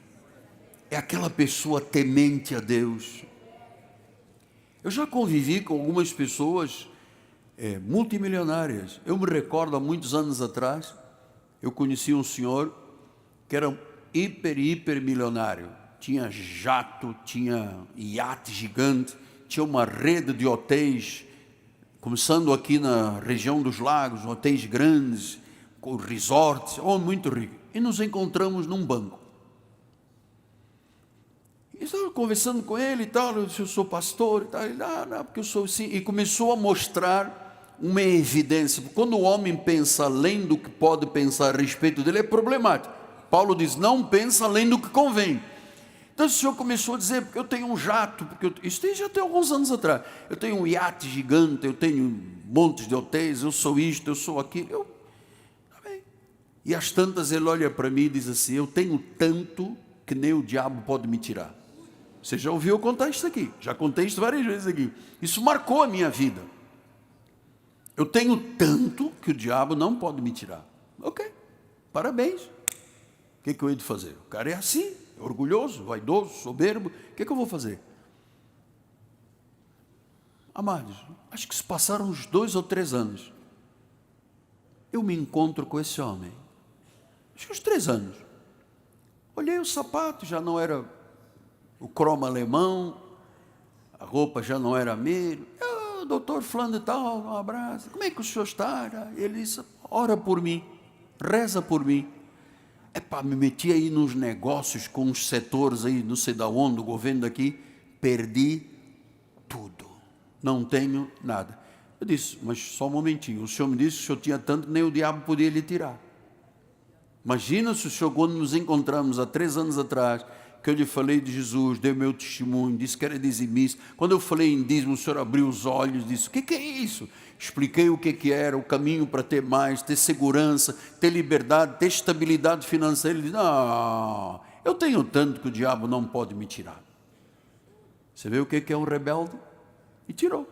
[SPEAKER 1] É aquela pessoa temente a Deus. Eu já convivi com algumas pessoas multimilionárias. Eu me recordo, há muitos anos atrás, eu conheci um senhor que era hiper milionário. Tinha jato, tinha iate gigante, tinha uma rede de hotéis, começando aqui na região dos lagos, hotéis grandes, com resorts, muito rico. E nos encontramos num banco. estava conversando com ele e tal, eu disse, eu sou pastor e tal. Ele, não, porque eu sou assim. E começou a mostrar uma evidência. Quando o homem pensa além do que pode pensar a respeito dele, é problemático. Paulo diz, não pensa além do que convém. Então o senhor começou a dizer, porque eu tenho um jato, isso já tem alguns anos atrás, eu tenho um iate gigante, eu tenho montes de hotéis, eu sou isto, eu sou aquilo. Tá bem. E às tantas ele olha para mim e diz assim, eu tenho tanto que nem o diabo pode me tirar. Você já ouviu eu contar isso aqui? Já contei isso várias vezes aqui. Isso marcou a minha vida. Eu tenho tanto que o diabo não pode me tirar. Ok, parabéns. O que eu hei de fazer? O cara é assim, é orgulhoso, vaidoso, soberbo. O que eu vou fazer? Amados, acho que se passaram uns 2 ou 3 anos. Eu me encontro com esse homem. Acho que uns 3 anos. Olhei o sapato, já não era o cromo alemão, a roupa já não era milho. Doutor fulano e tal, um abraço. Como é que o senhor está? Ele disse, ora por mim, reza por mim. Me meti aí nos negócios com uns setores aí, não sei da onde, do governo daqui, perdi tudo. Não tenho nada. Eu disse, mas só um momentinho, o senhor me disse que o senhor tinha tanto que nem o diabo podia lhe tirar. Imagina se o senhor, quando nos encontramos há 3 anos atrás, que eu lhe falei de Jesus, dei meu testemunho, disse que era dizimista. Quando eu falei em dízimo, o senhor abriu os olhos, disse, o que é isso? Expliquei o que era, o caminho para ter mais, ter segurança, ter liberdade, ter estabilidade financeira. Ele disse, não, eu tenho tanto que o diabo não pode me tirar. Você vê o que é um rebelde? E tirou.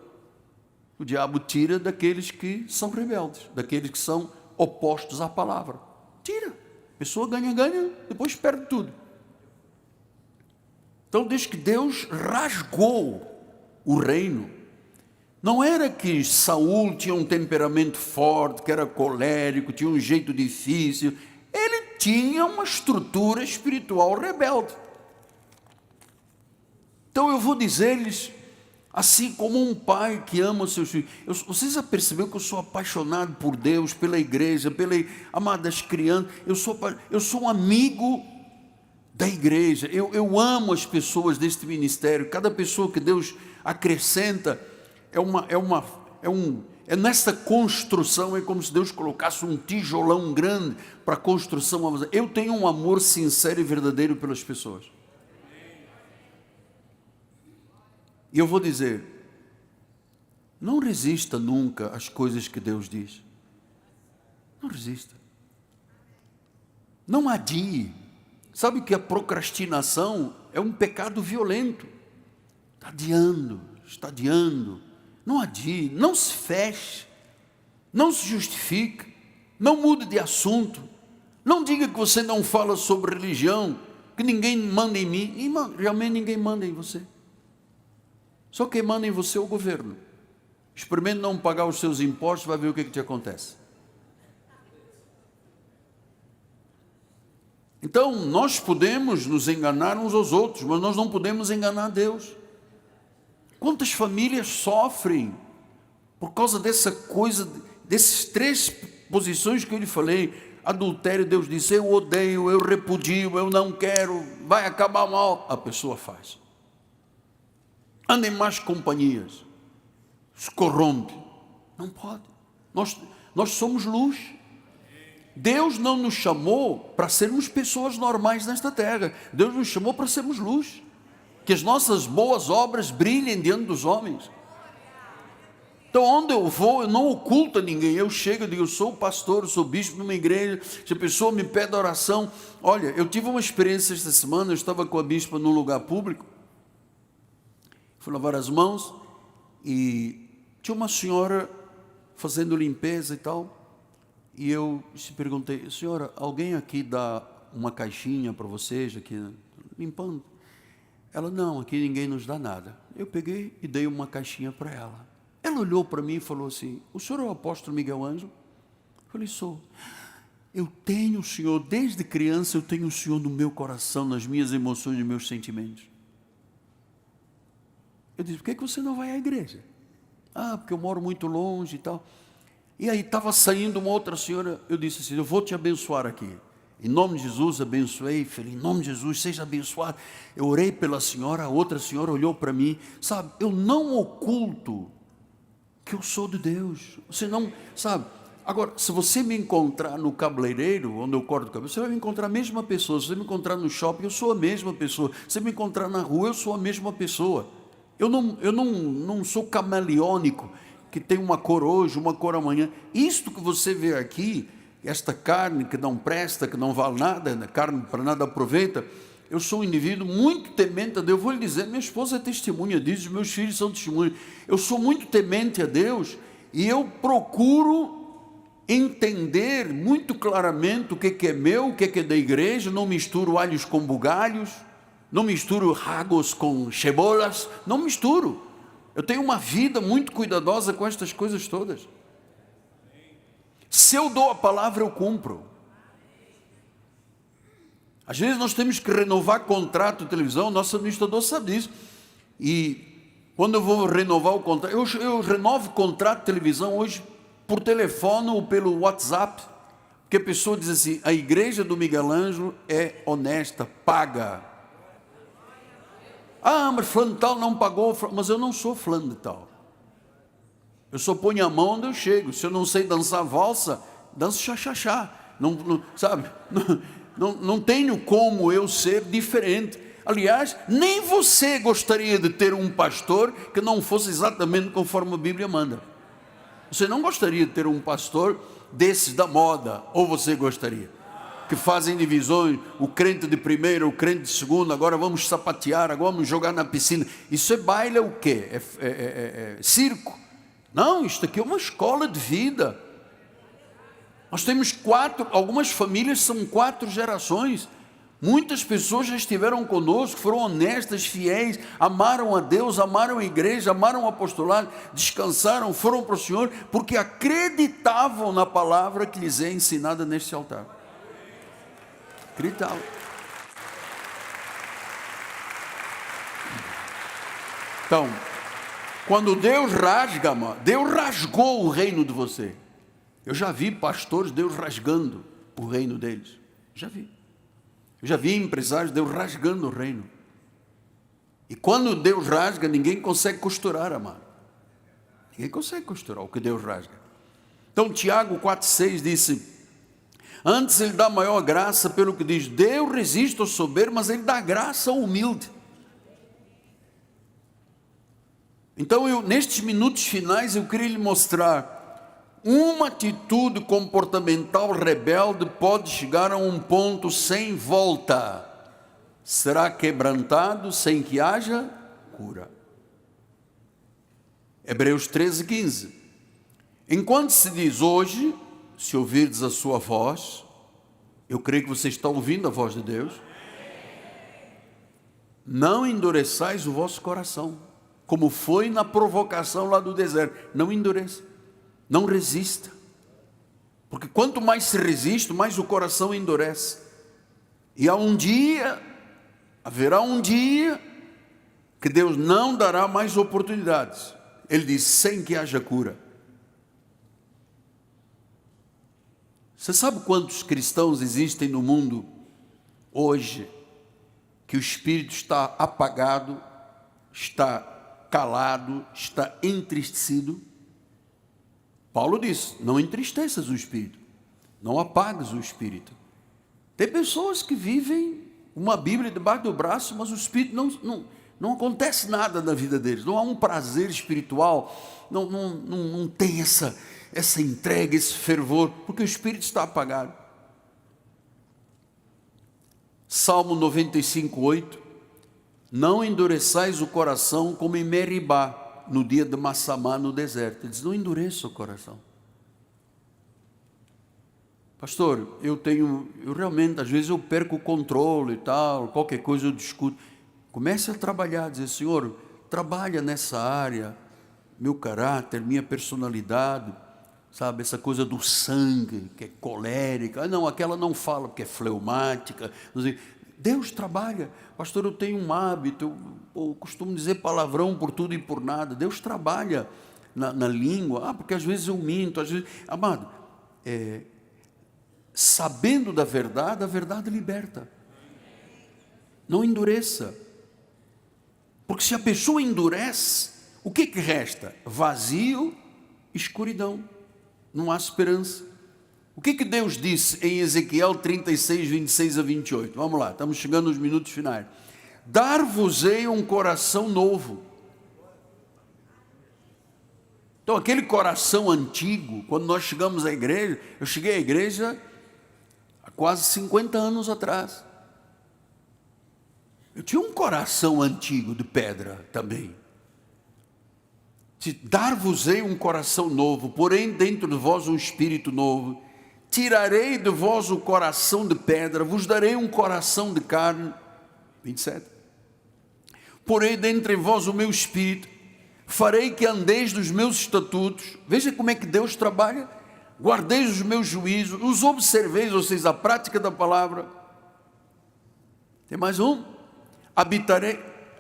[SPEAKER 1] O diabo tira daqueles que são rebeldes, daqueles que são opostos à palavra. Tira. A pessoa ganha, depois perde tudo. Então, desde que Deus rasgou o reino, não era que Saul tinha um temperamento forte, que era colérico, tinha um jeito difícil. Ele tinha uma estrutura espiritual rebelde. Então eu vou dizer-lhes, assim como um pai que ama os seus filhos. Vocês já perceberam que eu sou apaixonado por Deus, pela igreja, amadas crianças. Eu sou um amigo da igreja. Eu amo as pessoas deste ministério. Cada pessoa que Deus acrescenta é nessa construção, é como se Deus colocasse um tijolão grande para a construção. Eu tenho um amor sincero e verdadeiro pelas pessoas. E eu vou dizer, não resista nunca às coisas que Deus diz. Não resista. Não adie. Sabe que a procrastinação é um pecado violento. Está adiando. Não adie, não se feche, não se justifique, não mude de assunto, não diga que você não fala sobre religião, que ninguém manda em mim, realmente ninguém manda em você. Só quem manda em você é o governo. Experimente não pagar os seus impostos, vai ver o que te acontece. Então, nós podemos nos enganar uns aos outros, mas nós não podemos enganar Deus. Quantas famílias sofrem por causa dessa coisa, desses 3 posições que eu lhe falei? Adultério, Deus disse, eu odeio, eu repudio, eu não quero, vai acabar mal. A pessoa faz. Anda em más companhias, se corrompe. Não pode. Nós somos luz. Deus não nos chamou para sermos pessoas normais nesta terra. Deus nos chamou para sermos luz. Que as nossas boas obras brilhem diante dos homens. Então, onde eu vou, eu não oculto a ninguém. Eu chego e digo, eu sou pastor, eu sou bispo de uma igreja. Se a pessoa me pede oração, olha, eu tive uma experiência esta semana. Eu estava com a bispa num lugar público, fui lavar as mãos e tinha uma senhora fazendo limpeza e tal. E eu se perguntei, senhora, alguém aqui dá uma caixinha para vocês aqui limpando? Ela, não, aqui ninguém nos dá nada. Eu peguei e dei uma caixinha para ela. Ela olhou para mim e falou assim, o senhor é o apóstolo Miguel Ângelo? Eu falei, sou. Eu tenho o senhor, desde criança eu tenho o senhor no meu coração, nas minhas emoções, nos meus sentimentos. Eu disse, por que você não vai à igreja? Porque eu moro muito longe e tal. E aí estava saindo uma outra senhora, eu disse assim, eu vou te abençoar aqui. Em nome de Jesus, abençoei, falei, em nome de Jesus, seja abençoado. Eu orei pela senhora, a outra senhora olhou para mim, sabe, eu não oculto que eu sou de Deus. Você não, sabe, agora, se você me encontrar no cabeleireiro, onde eu corto o cabelo, você vai me encontrar a mesma pessoa. Se você me encontrar no shopping, eu sou a mesma pessoa. Se você me encontrar na rua, eu sou a mesma pessoa. Eu não sou camaleônico, que tem uma cor hoje, uma cor amanhã. Isto que você vê aqui, esta carne que não presta, que não vale nada, carne para nada aproveita, eu sou um indivíduo muito temente a Deus. Eu vou lhe dizer, minha esposa é testemunha disso, meus filhos são testemunhas. Eu sou muito temente a Deus e eu procuro entender muito claramente o que é meu, o que é da igreja. Não misturo alhos com bugalhos, não misturo ragos com cebolas, não misturo. Eu tenho uma vida muito cuidadosa com estas coisas todas. Se eu dou a palavra, eu cumpro. Às vezes nós temos que renovar contrato de televisão, o nosso administrador sabe disso. E quando eu vou renovar o contrato, eu renovo contrato de televisão hoje por telefone ou pelo WhatsApp, porque a pessoa diz assim, a igreja do Miguel Ângelo é honesta, paga. Ah, mas fulano de tal não pagou, mas eu não sou fulano de tal. Eu só ponho a mão onde eu chego. Se eu não sei dançar valsa, danço chá-chá-chá. Sabe? Não tenho como eu ser diferente. Aliás, nem você gostaria de ter um pastor que não fosse exatamente conforme a Bíblia manda. Você não gostaria de ter um pastor desses da moda, ou você gostaria? Que fazem divisões, o crente de primeira, o crente de segunda, agora vamos sapatear, agora vamos jogar na piscina. Isso é baile, é o quê? É circo? Não, isto aqui é uma escola de vida. Nós temos algumas famílias são 4 gerações. Muitas pessoas já estiveram conosco, foram honestas, fiéis, amaram a Deus, amaram a igreja, amaram o apostolado, descansaram, foram para o Senhor, porque acreditavam na palavra que lhes é ensinada neste altar. Acreditavam. Então, quando Deus rasga, Deus rasgou o reino de você. Eu já vi pastores, Deus rasgando o reino deles. Já vi. Eu já vi empresários, Deus rasgando o reino. E quando Deus rasga, ninguém consegue costurar, amado. Ninguém consegue costurar o que Deus rasga. Então, Tiago 4,6 disse, antes ele dá maior graça, pelo que diz, Deus resiste ao soberbo, mas ele dá graça ao humilde. Então, nestes minutos finais, eu queria lhe mostrar uma atitude comportamental rebelde pode chegar a um ponto sem volta. Será quebrantado sem que haja cura. Hebreus 13:15. Enquanto se diz hoje, se ouvirdes a sua voz, eu creio que você está ouvindo a voz de Deus, não endureçais o vosso coração, como foi na provocação lá do deserto. Não endureça. Não resista, porque quanto mais se resiste, mais o coração endurece. E haverá um dia que Deus não dará mais oportunidades. Ele diz, sem que haja cura. Você sabe quantos cristãos existem no mundo hoje que o espírito está apagado, está calado, está entristecido? Paulo diz, não entristeças o espírito, não apagues o espírito. Tem pessoas que vivem uma Bíblia debaixo do braço, mas o espírito não acontece nada na vida deles, não há um prazer espiritual, não tem essa entrega, esse fervor, porque o espírito está apagado. Salmo 95:8, não endureçais o coração como em Meribá, no dia de Massamá no deserto. Ele diz, não endureça o coração. Pastor, eu realmente, às vezes eu perco o controle e tal, qualquer coisa eu discuto. Comece a trabalhar, dizer, Senhor, trabalha nessa área, meu caráter, minha personalidade, sabe, essa coisa do sangue, que é colérica. Não, aquela não fala, porque é fleumática. Deus trabalha. Pastor, eu tenho um hábito, eu costumo dizer palavrão por tudo e por nada. Deus trabalha na língua. Porque às vezes eu minto, às vezes... Amado, sabendo da verdade, a verdade liberta. Não endureça. Porque se a pessoa endurece, o que resta? Vazio, escuridão. Não há esperança. O que Deus disse em Ezequiel 36, 26 a 28? Vamos lá, estamos chegando nos minutos finais. Dar-vos-ei um coração novo. Então aquele coração antigo, quando nós chegamos à igreja, eu cheguei à igreja há quase 50 anos atrás. Eu tinha um coração antigo de pedra também. Dar-vos-ei um coração novo, porém dentro de vós um espírito novo. Tirarei de vós o coração de pedra, vos darei um coração de carne. 27. Porei dentre vós o meu espírito, farei que andeis dos meus estatutos. Veja como é que Deus trabalha. Guardeis os meus juízos, os observeis, ou seja, a prática da palavra. Tem mais um.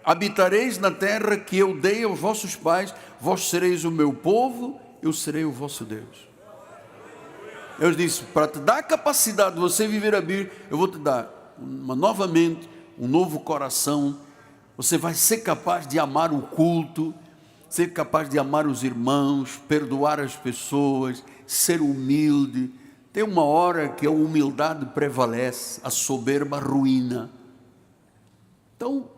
[SPEAKER 1] Habitareis na terra que eu dei aos vossos pais, vós sereis o meu povo, eu serei o vosso Deus. Deus disse, para te dar a capacidade de você viver a Bíblia, eu vou te dar novamente um novo coração. Você vai ser capaz de amar o culto, ser capaz de amar os irmãos, perdoar as pessoas, ser humilde. Tem uma hora que a humildade prevalece, a soberba ruína. Então,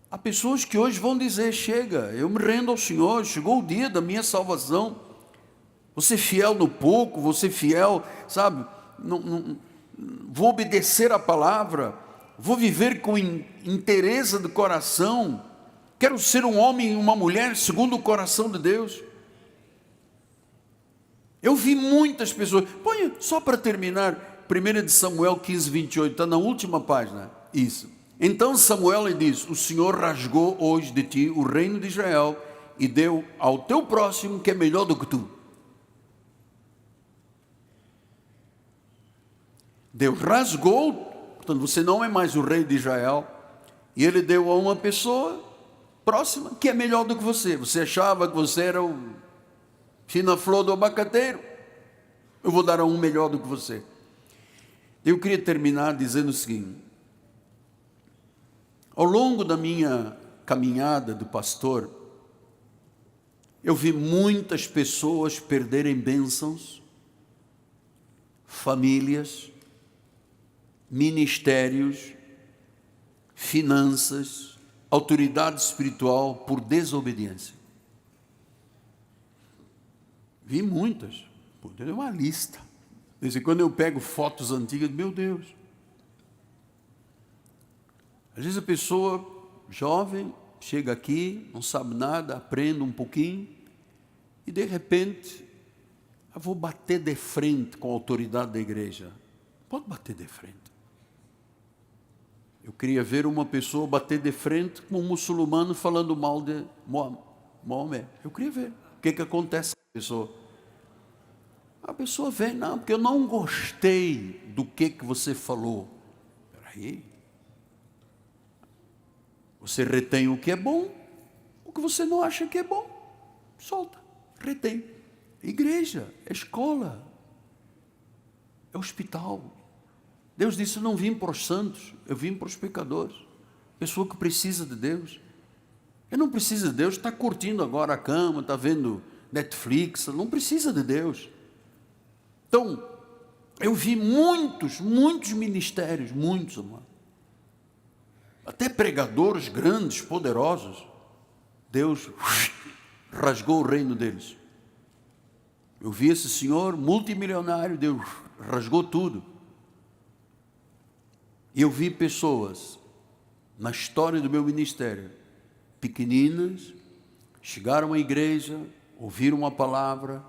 [SPEAKER 1] há pessoas que hoje vão dizer, chega, eu me rendo ao Senhor, chegou o dia da minha salvação. Vou ser fiel no pouco, vou ser fiel, sabe, vou obedecer a palavra, vou viver com interesse de coração, quero ser um homem e uma mulher segundo o coração de Deus. Eu vi muitas pessoas, põe só para terminar, 1 de Samuel 15, 28, está na última página, isso. Então Samuel lhe disse, o Senhor rasgou hoje de ti o reino de Israel e deu ao teu próximo que é melhor do que tu. Deus rasgou, portanto você não é mais o rei de Israel, e ele deu a uma pessoa próxima que é melhor do que você. Você achava que você era o fina flor do abacateiro, eu vou dar a um melhor do que você. Eu queria terminar dizendo o seguinte, ao longo da minha caminhada de pastor, eu vi muitas pessoas perderem bênçãos, famílias, ministérios, finanças, autoridade espiritual por desobediência. Vi muitas, é uma lista. De vez em quando eu pego fotos antigas, meu Deus. Às vezes a pessoa jovem chega aqui, não sabe nada, aprende um pouquinho, e de repente, eu vou bater de frente com a autoridade da igreja. Pode bater de frente. Eu queria ver uma pessoa bater de frente com um muçulmano falando mal de Maomé. Eu queria ver o que acontece com a pessoa. A pessoa vem, não, porque eu não gostei do que você falou. Peraí. Você retém o que é bom, o que você não acha que é bom, solta, retém. Igreja, é escola, é hospital. Deus disse, eu não vim para os santos, eu vim para os pecadores. Pessoa que precisa de Deus. Eu não preciso de Deus, está curtindo agora a cama, está vendo Netflix, não precisa de Deus. Então, eu vi muitos ministérios, muitos, amor. Até pregadores grandes, poderosos, Deus rasgou o reino deles. Eu vi esse senhor multimilionário, Deus rasgou tudo. E eu vi pessoas, na história do meu ministério, pequeninas, chegaram à igreja, ouviram a palavra,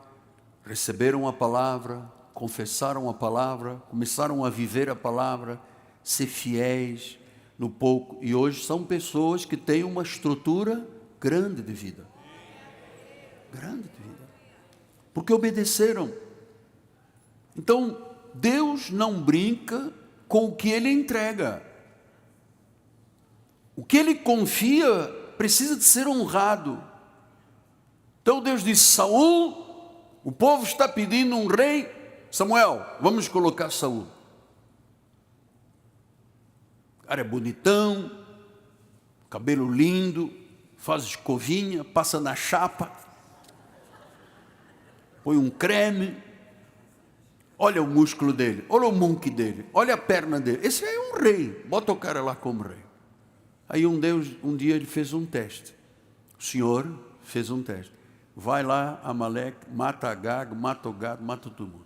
[SPEAKER 1] receberam a palavra, confessaram a palavra, começaram a viver a palavra, ser fiéis, no pouco, e hoje são pessoas que têm uma estrutura grande de vida, porque obedeceram. Então, Deus não brinca com o que Ele entrega, o que Ele confia precisa de ser honrado. Então Deus disse, Saul, o povo está pedindo um rei, Samuel, vamos colocar Saul. O cara é bonitão, cabelo lindo, faz escovinha, passa na chapa, põe um creme, olha o músculo dele, olha o munque dele, olha a perna dele. Esse aí é um rei, bota o cara lá como rei. Aí um dia ele fez um teste. O Senhor fez um teste. Vai lá, Amaleque, mata Agag, mata o gado, mata todo mundo.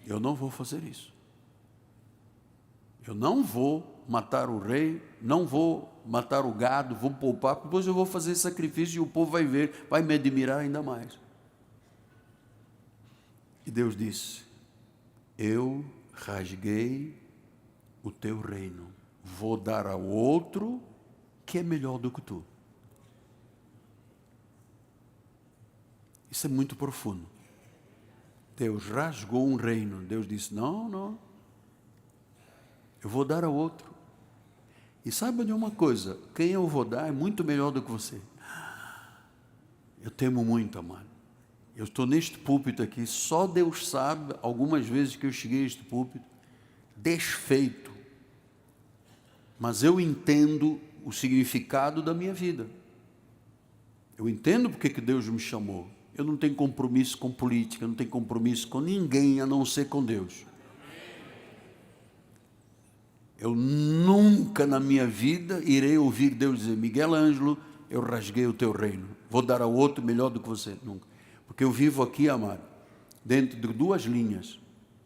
[SPEAKER 1] Eu não vou fazer isso. Eu não vou matar o rei, não vou matar o gado, vou poupar, depois eu vou fazer sacrifício e o povo vai ver, vai me admirar ainda mais. E Deus disse: eu rasguei o teu reino, vou dar ao outro que é melhor do que tu. Isso é muito profundo. Deus rasgou um reino. Deus disse: não, eu vou dar ao outro. E saiba de uma coisa, quem eu vou dar é muito melhor do que você. Eu temo muito, amado. Eu estou neste púlpito aqui, só Deus sabe, algumas vezes que eu cheguei a este púlpito, desfeito. Mas eu entendo o significado da minha vida. Eu entendo porque que Deus me chamou. Eu não tenho compromisso com política, eu não tenho compromisso com ninguém a não ser com Deus. Eu nunca na minha vida irei ouvir Deus dizer: Miguel Ângelo, eu rasguei o teu reino, vou dar ao outro melhor do que você. Nunca. Porque eu vivo aqui, amado, dentro de duas linhas,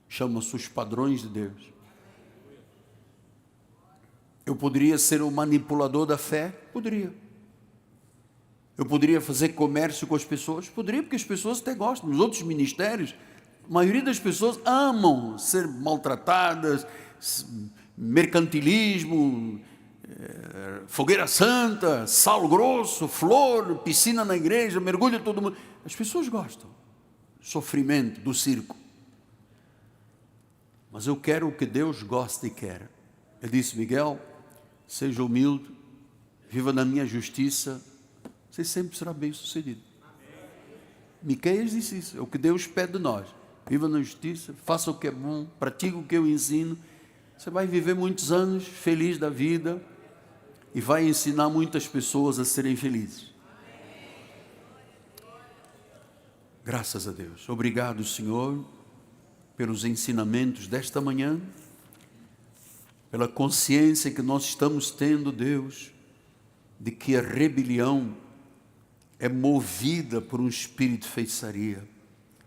[SPEAKER 1] chamam-se os padrões de Deus. Eu poderia ser um manipulador da fé? Poderia. Eu poderia fazer comércio com as pessoas? Poderia, porque as pessoas até gostam. Nos outros ministérios, a maioria das pessoas amam ser maltratadas, mercantilismo, fogueira santa, sal grosso, flor, piscina na igreja, mergulho todo mundo. As pessoas gostam. Sofrimento do circo. Mas eu quero o que Deus gosta e quer. Ele disse: Miguel, seja humilde, viva na minha justiça, você sempre será bem sucedido. Miqueias disse isso, é o que Deus pede de nós. Viva na justiça, faça o que é bom, pratique o que eu ensino. Você vai viver muitos anos feliz da vida e vai ensinar muitas pessoas a serem felizes. Graças a Deus. Obrigado, Senhor, pelos ensinamentos desta manhã, pela consciência que nós estamos tendo, Deus, de que a rebelião é movida por um espírito de feitiçaria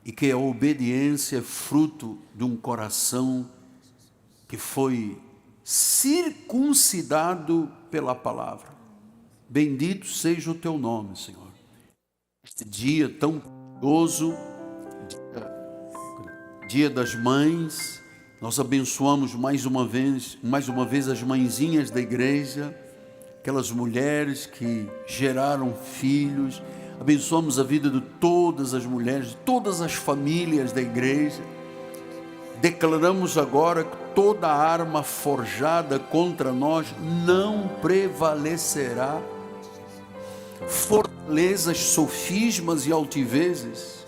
[SPEAKER 1] e que a obediência é fruto de um coração que foi circuncidado pela palavra. Bendito seja o teu nome, Senhor. Este dia tão glorioso, dia das mães, nós abençoamos mais uma vez as mãezinhas da igreja, aquelas mulheres que geraram filhos. Abençoamos a vida de todas as mulheres, de todas as famílias da igreja. Declaramos agora que toda arma forjada contra nós não prevalecerá. Fortalezas, sofismas e altivezes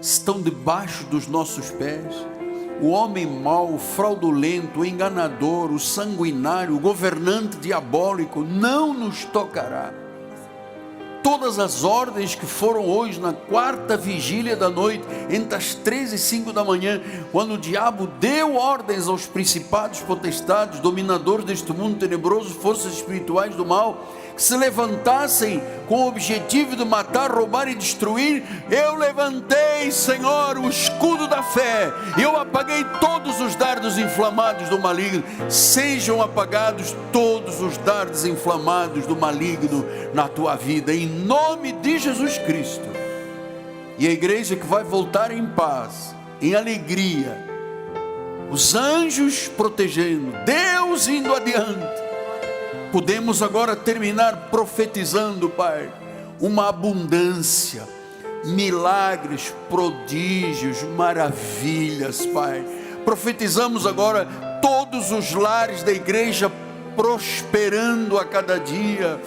[SPEAKER 1] estão debaixo dos nossos pés. O homem mau, o fraudulento, o enganador, o sanguinário, o governante diabólico não nos tocará. Todas as ordens que foram hoje na quarta vigília da noite, entre as 3 e 5 da manhã, quando o diabo deu ordens aos principados, potestades, dominadores deste mundo tenebroso, forças espirituais do mal, que se levantassem com o objetivo de matar, roubar e destruir, eu levantei, Senhor, o escudo da fé, eu apaguei todos os dardos inflamados do maligno. Sejam apagados todos os dardos inflamados do maligno na tua vida, em nome de Jesus Cristo. E a igreja que vai voltar em paz, em alegria, os anjos protegendo, Deus indo adiante. Podemos agora terminar profetizando, Pai, uma abundância, milagres, prodígios, maravilhas, Pai. Profetizamos agora todos os lares da igreja prosperando a cada dia.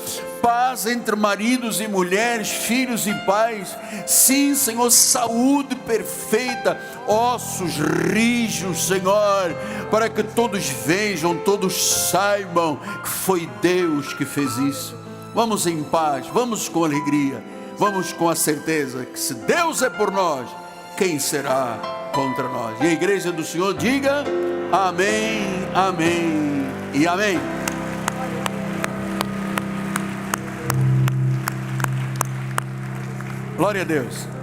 [SPEAKER 1] paz entre maridos e mulheres, filhos e pais. Sim, Senhor, saúde perfeita, ossos rijos, Senhor, para que todos vejam, todos saibam que foi Deus que fez isso. Vamos em paz, vamos com alegria, vamos com a certeza que se Deus é por nós, quem será contra nós? E a igreja do Senhor diga amém, amém e amém. Glória a Deus.